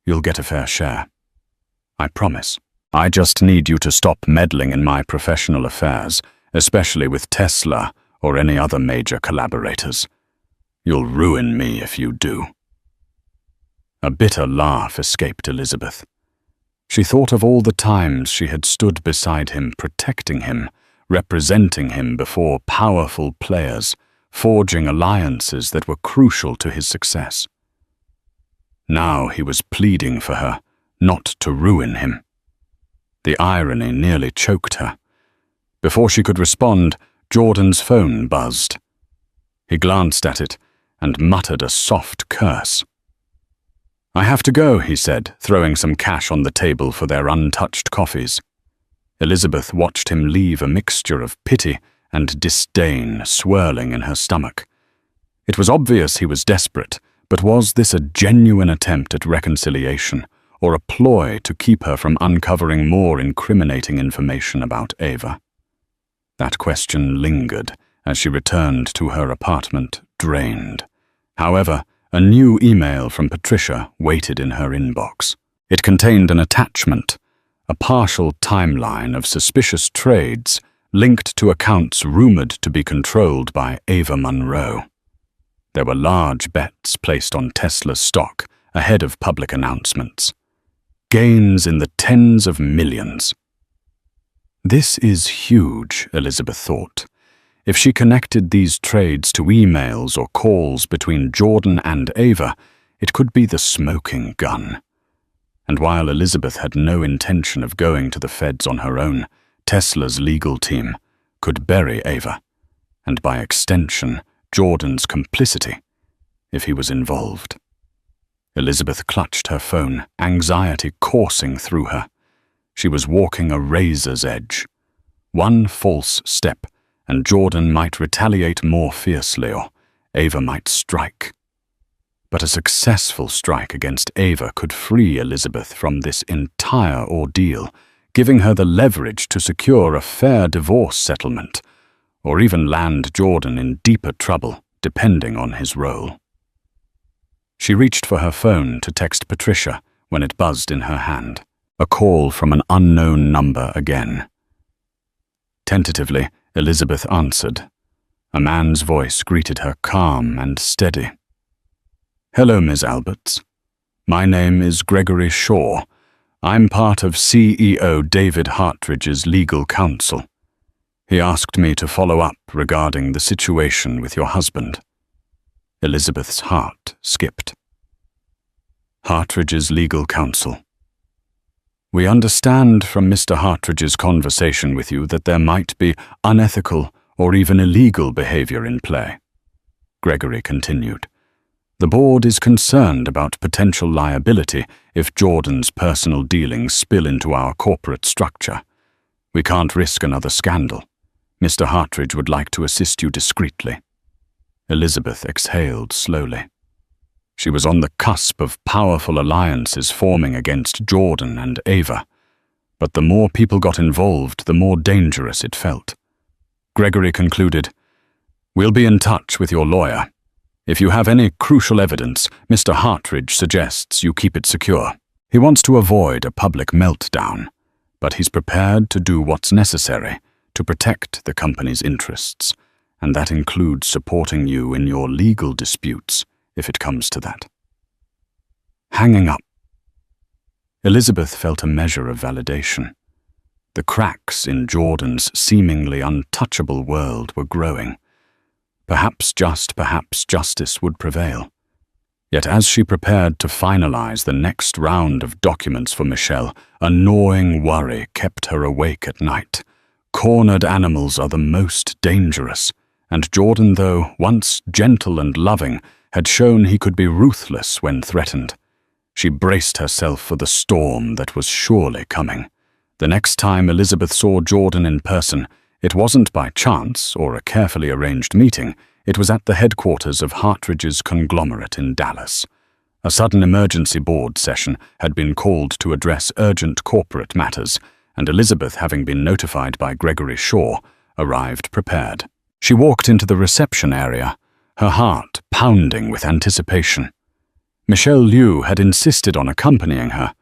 "You'll get a fair share. I promise. I just need you to stop meddling in my professional affairs, especially with Tesla or any other major collaborators. You'll ruin me if you do." A bitter laugh escaped Elizabeth. She thought of all the times she had stood beside him, protecting him, representing him before powerful players, forging alliances that were crucial to his success. Now he was pleading for her, not to ruin him. The irony nearly choked her. Before she could respond, Jordan's phone buzzed. He glanced at it and muttered a soft curse. "I have to go," he said, throwing some cash on the table for their untouched coffees. Elizabeth watched him leave, a mixture of pity and disdain swirling in her stomach. It was obvious he was desperate, but was this a genuine attempt at reconciliation, or a ploy to keep her from uncovering more incriminating information about Ava? That question lingered as she returned to her apartment, drained. However, a new email from Patricia waited in her inbox. It contained an attachment, a partial timeline of suspicious trades linked to accounts rumored to be controlled by Ava Monroe. There were large bets placed on Tesla's stock ahead of public announcements. Gains in the tens of millions. This is huge, Elizabeth thought. If she connected these trades to emails or calls between Jordan and Ava, it could be the smoking gun. And while Elizabeth had no intention of going to the feds on her own, Tesla's legal team could bury Ava, and by extension, Jordan's complicity, if he was involved. Elizabeth clutched her phone, anxiety coursing through her. She was walking a razor's edge. One false step, and Jordan might retaliate more fiercely, or Ava might strike. But a successful strike against Ava could free Elizabeth from this entire ordeal, giving her the leverage to secure a fair divorce settlement, or even land Jordan in deeper trouble, depending on his role. She reached for her phone to text Patricia when it buzzed in her hand. A call from an unknown number again. Tentatively, Elizabeth answered. A man's voice greeted her, calm and steady. "Hello, Ms. Alberts. My name is Gregory Shaw. I'm part of CEO David Hartridge's legal counsel. He asked me to follow up regarding the situation with your husband." Elizabeth's heart skipped. Hartridge's legal counsel. "We understand from Mr. Hartridge's conversation with you that there might be unethical or even illegal behavior in play." Gregory continued. "The board is concerned about potential liability if Jordan's personal dealings spill into our corporate structure. We can't risk another scandal. Mr. Hartridge would like to assist you discreetly." Elizabeth exhaled slowly. She was on the cusp of powerful alliances forming against Jordan and Ava, but the more people got involved, the more dangerous it felt. Gregory concluded, "We'll be in touch with your lawyer. If you have any crucial evidence, Mr. Hartridge suggests you keep it secure. He wants to avoid a public meltdown, but he's prepared to do what's necessary to protect the company's interests, and that includes supporting you in your legal disputes, if it comes to that." Hanging up. Elizabeth felt a measure of validation. The cracks in Jordan's seemingly untouchable world were growing. Perhaps justice would prevail. Yet as she prepared to finalize the next round of documents for Michelle, a gnawing worry kept her awake at night. Cornered animals are the most dangerous, and Jordan, though once gentle and loving, had shown he could be ruthless when threatened. She braced herself for the storm that was surely coming. The next time Elizabeth saw Jordan in person, it wasn't by chance or a carefully arranged meeting. It was at the headquarters of Hartridge's conglomerate in Dallas. A sudden emergency board session had been called to address urgent corporate matters, and Elizabeth, having been notified by Gregory Shaw, arrived prepared. She walked into the reception area, her heart pounding with anticipation. Michelle Liu had insisted on accompanying her,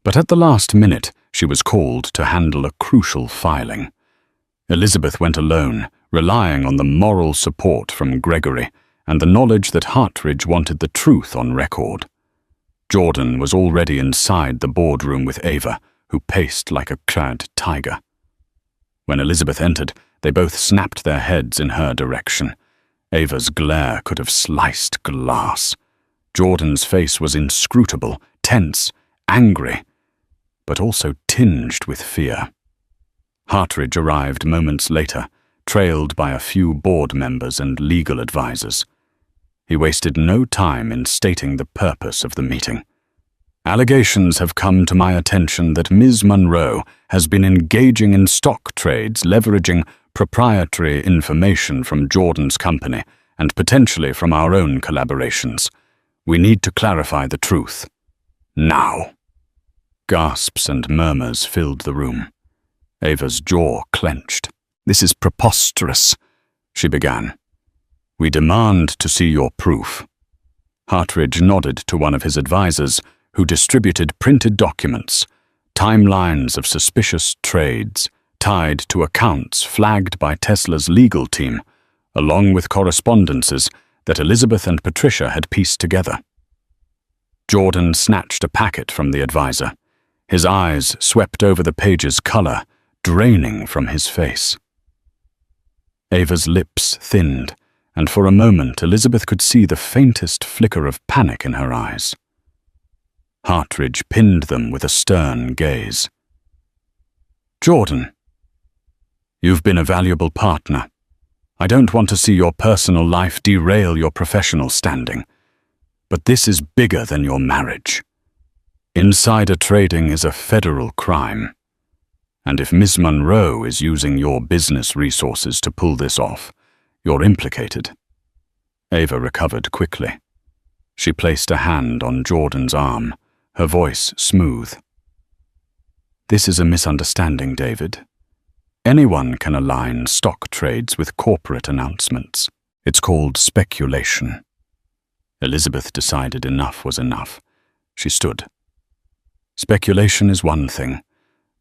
but at the last minute she was called to handle a crucial filing. Elizabeth went alone, relying on the moral support from Gregory and the knowledge that Hartridge wanted the truth on record. Jordan was already inside the boardroom with Ava, who paced like a clad tiger. When Elizabeth entered, they both snapped their heads in her direction. Ava's glare could have sliced glass. Jordan's face was inscrutable, tense, angry, but also tinged with fear. Hartridge arrived moments later, trailed by a few board members and legal advisors. He wasted no time in stating the purpose of the meeting. "Allegations have come to my attention that Ms. Monroe has been engaging in stock trades leveraging proprietary information from Jordan's company and potentially from our own collaborations. We need to clarify the truth. Now." Gasps and murmurs filled the room. Ava's jaw clenched. "This is preposterous," she began. "We demand to see your proof." Hartridge nodded to one of his advisors, who distributed printed documents, timelines of suspicious trades, tied to accounts flagged by Tesla's legal team, along with correspondences that Elizabeth and Patricia had pieced together. Jordan snatched a packet from the advisor. His eyes swept over the page's color, draining from his face. Ava's lips thinned, and for a moment Elizabeth could see the faintest flicker of panic in her eyes. Hartridge pinned them with a stern gaze. "Jordan, you've been a valuable partner. I don't want to see your personal life derail your professional standing, but this is bigger than your marriage. Insider trading is a federal crime, and if Ms. Monroe is using your business resources to pull this off, you're implicated." Ava recovered quickly. She placed a hand on Jordan's arm, her voice smooth. "This is a misunderstanding, David. Anyone can align stock trades with corporate announcements. It's called speculation." Elizabeth decided enough was enough. She stood. "Speculation is one thing,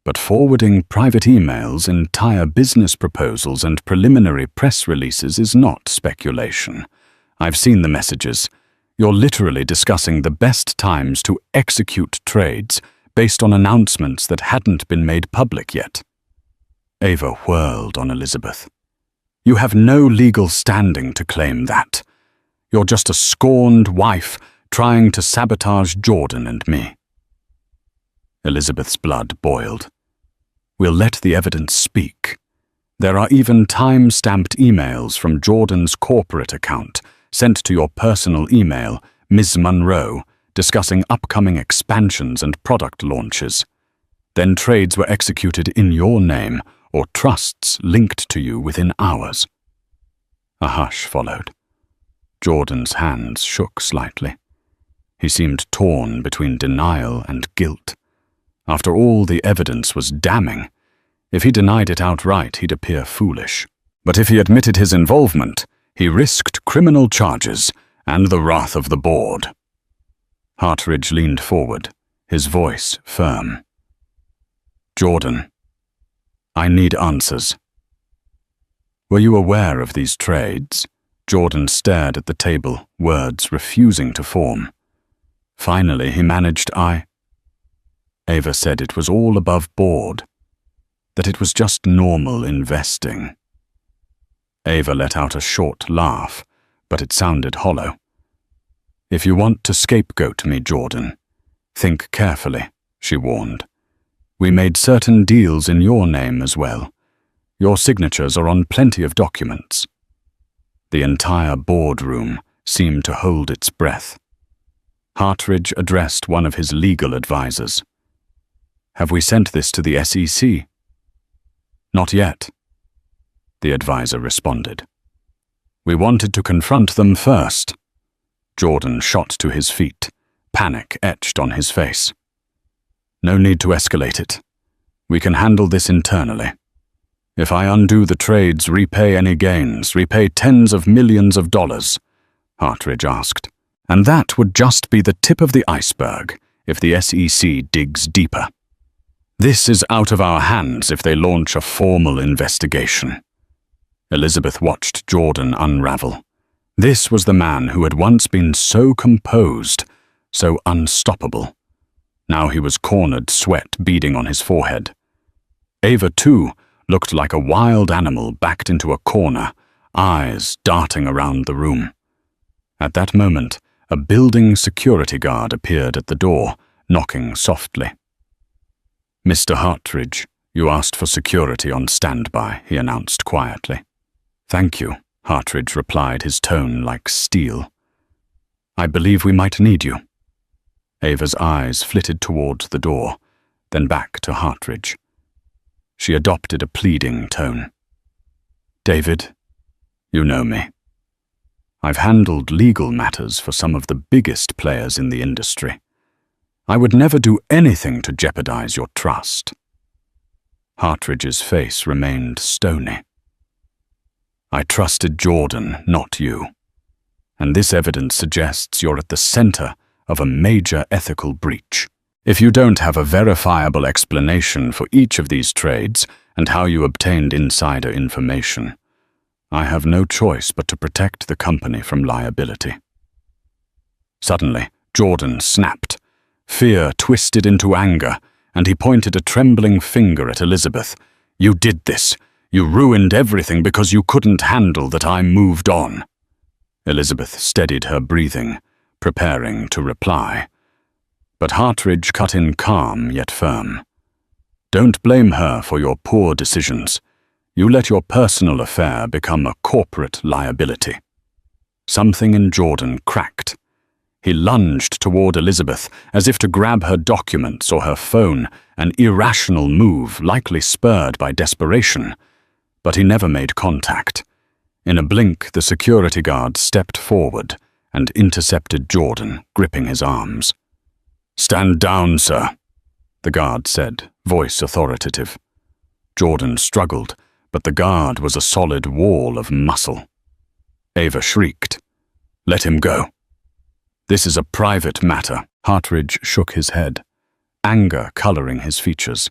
but forwarding private emails, entire business proposals, and preliminary press releases is not speculation. I've seen the messages. You're literally discussing the best times to execute trades based on announcements that hadn't been made public yet. Ava whirled on Elizabeth. You have no legal standing to claim that. You're just a scorned wife trying to sabotage Jordan and me. Elizabeth's blood boiled. We'll let the evidence speak. There are even time-stamped emails from Jordan's corporate account sent to your personal email, Ms. Monroe, discussing upcoming expansions and product launches. Then trades were executed in your name or trusts linked to you within hours. A hush followed. Jordan's hands shook slightly. He seemed torn between denial and guilt. After all, the evidence was damning. If he denied it outright, he'd appear foolish. But if he admitted his involvement, he risked criminal charges and the wrath of the board. Hartridge leaned forward, his voice firm. Jordan, I need answers. Were you aware of these trades? Jordan stared at the table, words refusing to form. Finally, he managed Ava said it was all above board, that it was just normal investing. Ava let out a short laugh, but it sounded hollow. If you want to scapegoat me, Jordan, think carefully, she warned. We made certain deals in your name as well. Your signatures are on plenty of documents. The entire boardroom seemed to hold its breath. Hartridge addressed one of his legal advisors. Have we sent this to the SEC? Not yet, the advisor responded. We wanted to confront them first. Jordan shot to his feet, panic etched on his face. No need to escalate it. We can handle this internally. If I undo the trades, repay any gains, repay tens of millions of dollars, Hartridge asked. And that would just be the tip of the iceberg if the SEC digs deeper. This is out of our hands if they launch a formal investigation. Elizabeth watched Jordan unravel. This was the man who had once been so composed, so unstoppable. Now he was cornered, sweat beading on his forehead. Ava, too, looked like a wild animal backed into a corner, eyes darting around the room. At that moment, a building security guard appeared at the door, knocking softly. Mr. Hartridge, you asked for security on standby, he announced quietly. Thank you, Hartridge replied, his tone like steel. I believe we might need you. Ava's eyes flitted towards the door, then back to Hartridge. She adopted a pleading tone. David, you know me. I've handled legal matters for some of the biggest players in the industry. I would never do anything to jeopardize your trust. Hartridge's face remained stony. I trusted Jordan, not you. And this evidence suggests you're at the center of a major ethical breach. If you don't have a verifiable explanation for each of these trades and how you obtained insider information, I have no choice but to protect the company from liability. Suddenly, Jordan snapped. Fear twisted into anger, and he pointed a trembling finger at Elizabeth. You did this. You ruined everything because you couldn't handle that I moved on. Elizabeth steadied her breathing, preparing to reply. But Hartridge cut in calm yet firm. Don't blame her for your poor decisions. You let your personal affair become a corporate liability. Something in Jordan cracked. He lunged toward Elizabeth as if to grab her documents or her phone, an irrational move likely spurred by desperation. But he never made contact. In a blink, the security guard stepped forward and intercepted Jordan, gripping his arms. Stand down, sir, the guard said, voice authoritative. Jordan struggled, but the guard was a solid wall of muscle. Ava shrieked. Let him go. This is a private matter. Hartridge shook his head, anger coloring his features.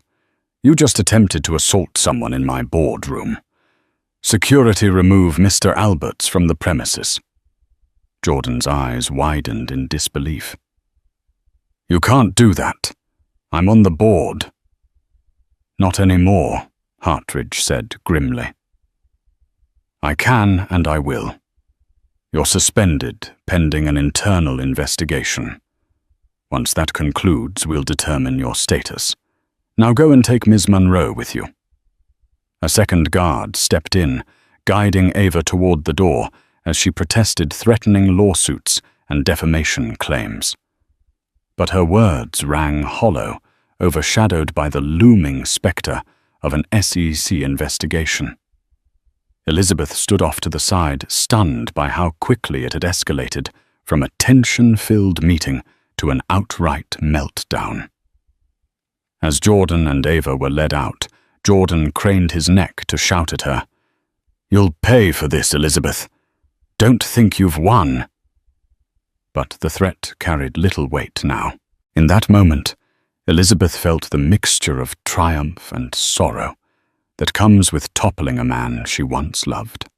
You just attempted to assault someone in my boardroom. Security remove Mr. Alberts from the premises. Jordan's eyes widened in disbelief. You can't do that. I'm on the board. Not anymore, Hartridge said grimly. I can and I will. You're suspended pending an internal investigation. Once that concludes, we'll determine your status. Now go and take Ms. Monroe with you. A second guard stepped in, guiding Ava toward the door as she protested threatening lawsuits and defamation claims. But her words rang hollow, overshadowed by the looming specter of an SEC investigation. Elizabeth stood off to the side, stunned by how quickly it had escalated from a tension-filled meeting to an outright meltdown. As Jordan and Ava were led out, Jordan craned his neck to shout at her, "You'll pay for this, Elizabeth. Don't think you've won." But the threat carried little weight now. In that moment, Elizabeth felt the mixture of triumph and sorrow that comes with toppling a man she once loved.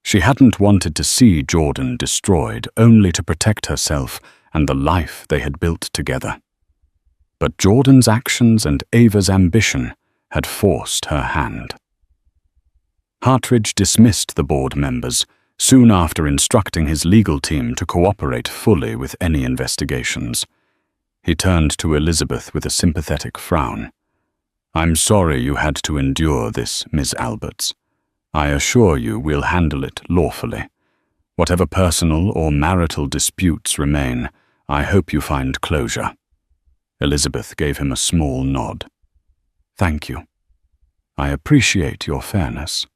She hadn't wanted to see Jordan destroyed, only to protect herself and the life they had built together. But Jordan's actions and Ava's ambition had forced her hand. Hartridge dismissed the board members, soon after instructing his legal team to cooperate fully with any investigations. He turned to Elizabeth with a sympathetic frown. "I'm sorry you had to endure this, Miss Alberts. I assure you we'll handle it lawfully. Whatever personal or marital disputes remain, I hope you find closure." Elizabeth gave him a small nod. "Thank you. I appreciate your fairness."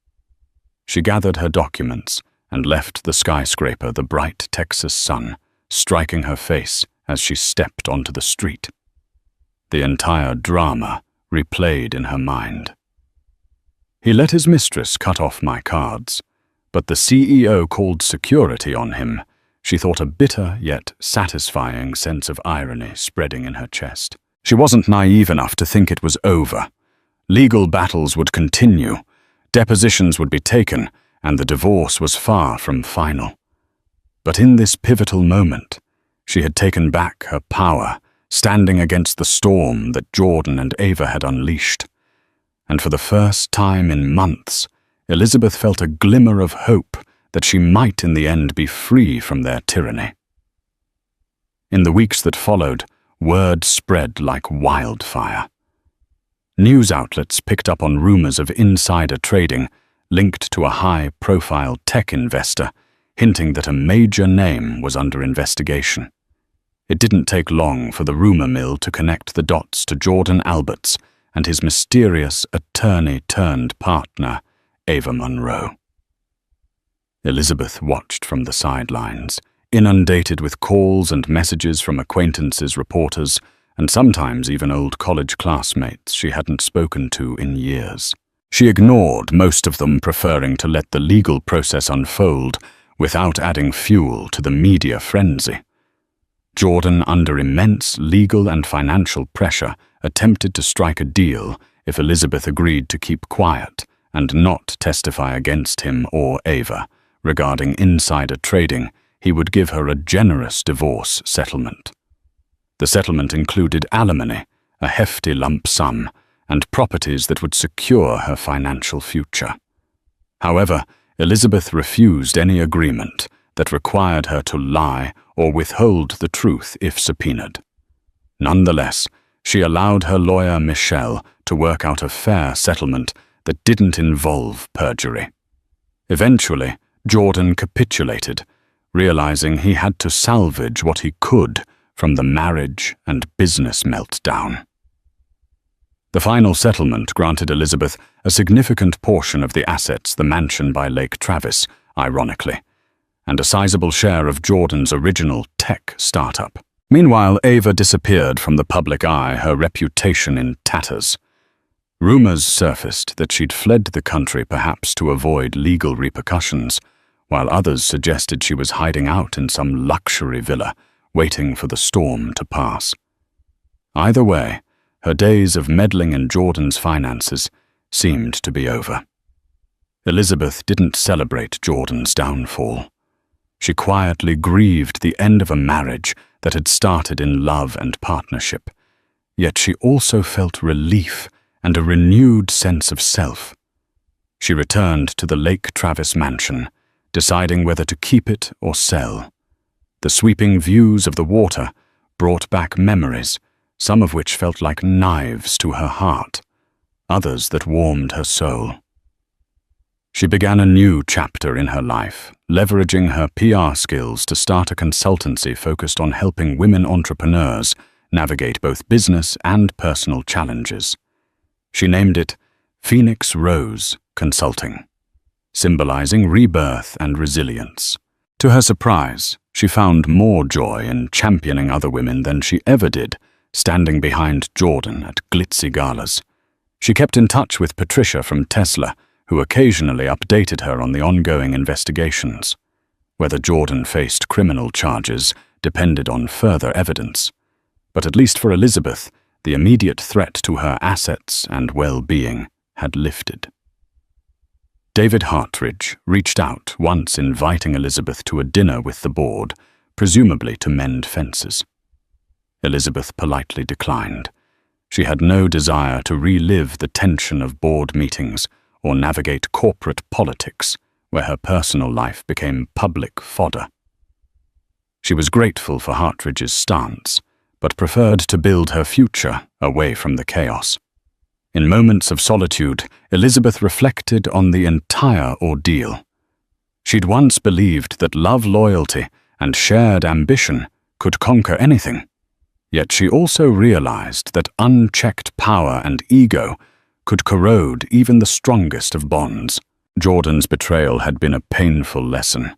She gathered her documents and left the skyscraper, the bright Texas sun striking her face as she stepped onto the street. The entire drama replayed in her mind. He let his mistress cut off my cards, but the CEO called security on him. She thought a bitter yet satisfying sense of irony spreading in her chest. She wasn't naive enough to think it was over. Legal battles would continue, depositions would be taken, and the divorce was far from final. But in this pivotal moment, she had taken back her power, standing against the storm that Jordan and Ava had unleashed. And for the first time in months, Elizabeth felt a glimmer of hope that she might in the end be free from their tyranny. In the weeks that followed, word spread like wildfire. News outlets picked up on rumors of insider trading linked to a high-profile tech investor, hinting that a major name was under investigation. It didn't take long for the rumor mill to connect the dots to Jordan Alberts and his mysterious attorney-turned-partner, Ava Monroe. Elizabeth watched from the sidelines, inundated with calls and messages from acquaintances, reporters, and sometimes even old college classmates she hadn't spoken to in years. She ignored most of them, preferring to let the legal process unfold without adding fuel to the media frenzy. Jordan, under immense legal and financial pressure, attempted to strike a deal if Elizabeth agreed to keep quiet and not testify against him or Ava. Regarding insider trading, he would give her a generous divorce settlement. The settlement included alimony, a hefty lump sum, and properties that would secure her financial future. However, Elizabeth refused any agreement that required her to lie or withhold the truth if subpoenaed. Nonetheless, she allowed her lawyer Michelle to work out a fair settlement that didn't involve perjury. Eventually, Jordan capitulated, realizing he had to salvage what he could from the marriage and business meltdown. The final settlement granted Elizabeth a significant portion of the assets, the mansion by Lake Travis, ironically, and a sizable share of Jordan's original tech startup. Meanwhile, Ava disappeared from the public eye, her reputation in tatters. Rumors surfaced that she'd fled the country perhaps to avoid legal repercussions, while others suggested she was hiding out in some luxury villa, waiting for the storm to pass. Either way, her days of meddling in Jordan's finances seemed to be over. Elizabeth didn't celebrate Jordan's downfall. She quietly grieved the end of a marriage that had started in love and partnership, yet she also felt relief and a renewed sense of self. She returned to the Lake Travis mansion, deciding whether to keep it or sell. The sweeping views of the water brought back memories, some of which felt like knives to her heart, others that warmed her soul. She began a new chapter in her life, leveraging her PR skills to start a consultancy focused on helping women entrepreneurs navigate both business and personal challenges. She named it Phoenix Rose Consulting, symbolizing rebirth and resilience. To her surprise, she found more joy in championing other women than she ever did, standing behind Jordan at glitzy galas. She kept in touch with Patricia from Tesla, who occasionally updated her on the ongoing investigations. Whether Jordan faced criminal charges depended on further evidence. But at least for Elizabeth, the immediate threat to her assets and well-being had lifted. David Hartridge reached out, once inviting Elizabeth to a dinner with the board, presumably to mend fences. Elizabeth politely declined. She had no desire to relive the tension of board meetings or navigate corporate politics, where her personal life became public fodder. She was grateful for Hartridge's stance, but preferred to build her future away from the chaos. In moments of solitude, Elizabeth reflected on the entire ordeal. She'd once believed that love, loyalty, and shared ambition could conquer anything. Yet she also realized that unchecked power and ego could corrode even the strongest of bonds. Jordan's betrayal had been a painful lesson,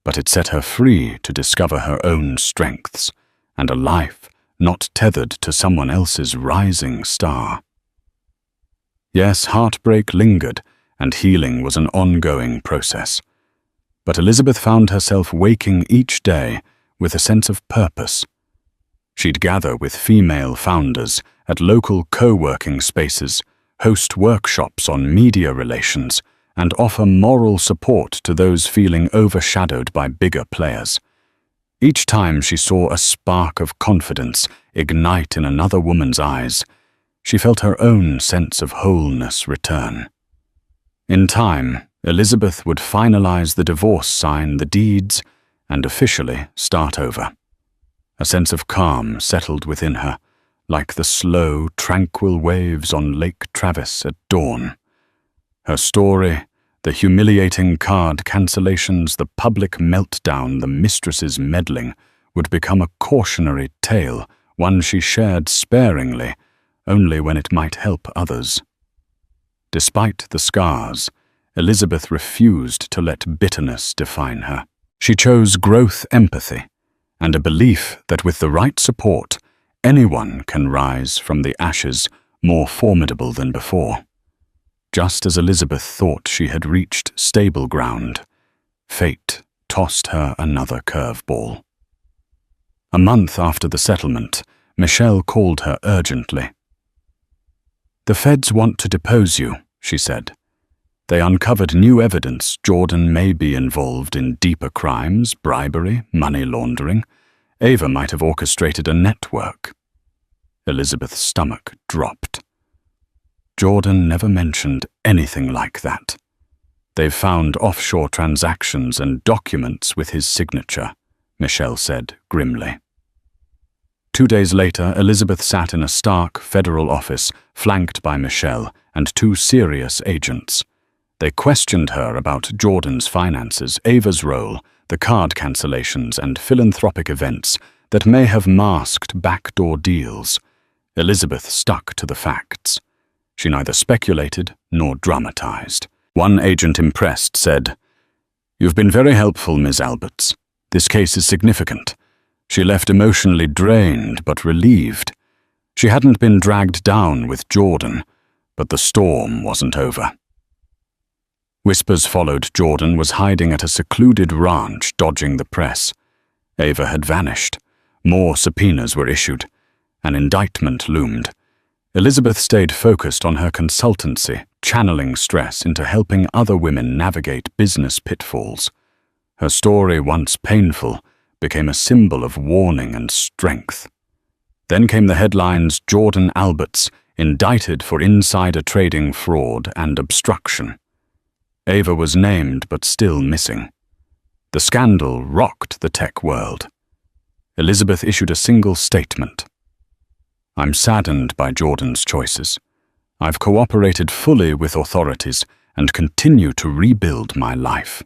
but it set her free to discover her own strengths and a life not tethered to someone else's rising star. Yes, heartbreak lingered, and healing was an ongoing process. But Elizabeth found herself waking each day with a sense of purpose. She'd gather with female founders at local co-working spaces, host workshops on media relations, and offer moral support to those feeling overshadowed by bigger players. Each time she saw a spark of confidence ignite in another woman's eyes, she felt her own sense of wholeness return. In time, Elizabeth would finalize the divorce, sign the deeds, and officially start over. A sense of calm settled within her, like the slow, tranquil waves on Lake Travis at dawn. Her story, the humiliating card cancellations, the public meltdown, the mistress's meddling, would become a cautionary tale, one she shared sparingly, only when it might help others. Despite the scars, Elizabeth refused to let bitterness define her. She chose growth empathy and a belief that with the right support, anyone can rise from the ashes more formidable than before. Just as Elizabeth thought she had reached stable ground, fate tossed her another curveball. A month after the settlement, Michelle called her urgently. "The feds want to depose you," she said. "They uncovered new evidence Jordan may be involved in deeper crimes, bribery, money laundering. Ava might have orchestrated a network." Elizabeth's stomach dropped. Jordan never mentioned anything like that. "They've found offshore transactions and documents with his signature," Michelle said grimly. 2 days later, Elizabeth sat in a stark federal office, flanked by Michelle and 2 serious agents. They questioned her about Jordan's finances, Ava's role, the card cancellations, and philanthropic events that may have masked backdoor deals. Elizabeth stuck to the facts. She neither speculated nor dramatized. One agent, impressed, said, "You've been very helpful, Ms. Alberts. This case is significant." She left emotionally drained but relieved. She hadn't been dragged down with Jordan, but the storm wasn't over. Whispers followed Jordan was hiding at a secluded ranch, dodging the press. Ava had vanished. More subpoenas were issued. An indictment loomed. Elizabeth stayed focused on her consultancy, channeling stress into helping other women navigate business pitfalls. Her story, once painful, became a symbol of warning and strength. Then came the headlines, Jordan Alberts indicted for insider trading fraud and obstruction. Ava was named but still missing. The scandal rocked the tech world. Elizabeth issued a single statement. "I'm saddened by Jordan's choices. I've cooperated fully with authorities and continue to rebuild my life."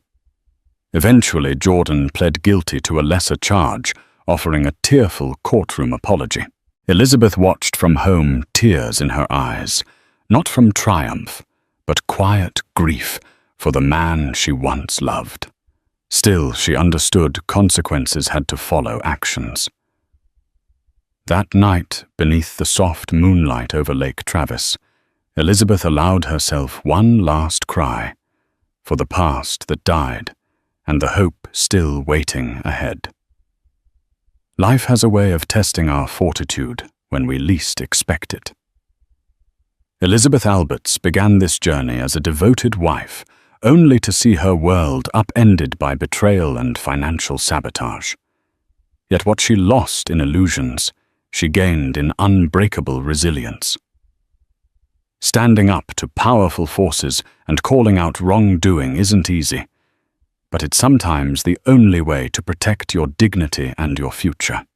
Eventually, Jordan pled guilty to a lesser charge, offering a tearful courtroom apology. Elizabeth watched from home, tears in her eyes, not from triumph, but quiet grief for the man she once loved. Still, she understood consequences had to follow actions. That night, beneath the soft moonlight over Lake Travis, Elizabeth allowed herself one last cry for the past that died and the hope still waiting ahead. Life has a way of testing our fortitude when we least expect it. Elizabeth Alberts began this journey as a devoted wife, only to see her world upended by betrayal and financial sabotage. Yet what she lost in illusions, she gained in unbreakable resilience. Standing up to powerful forces and calling out wrongdoing isn't easy, but it's sometimes the only way to protect your dignity and your future.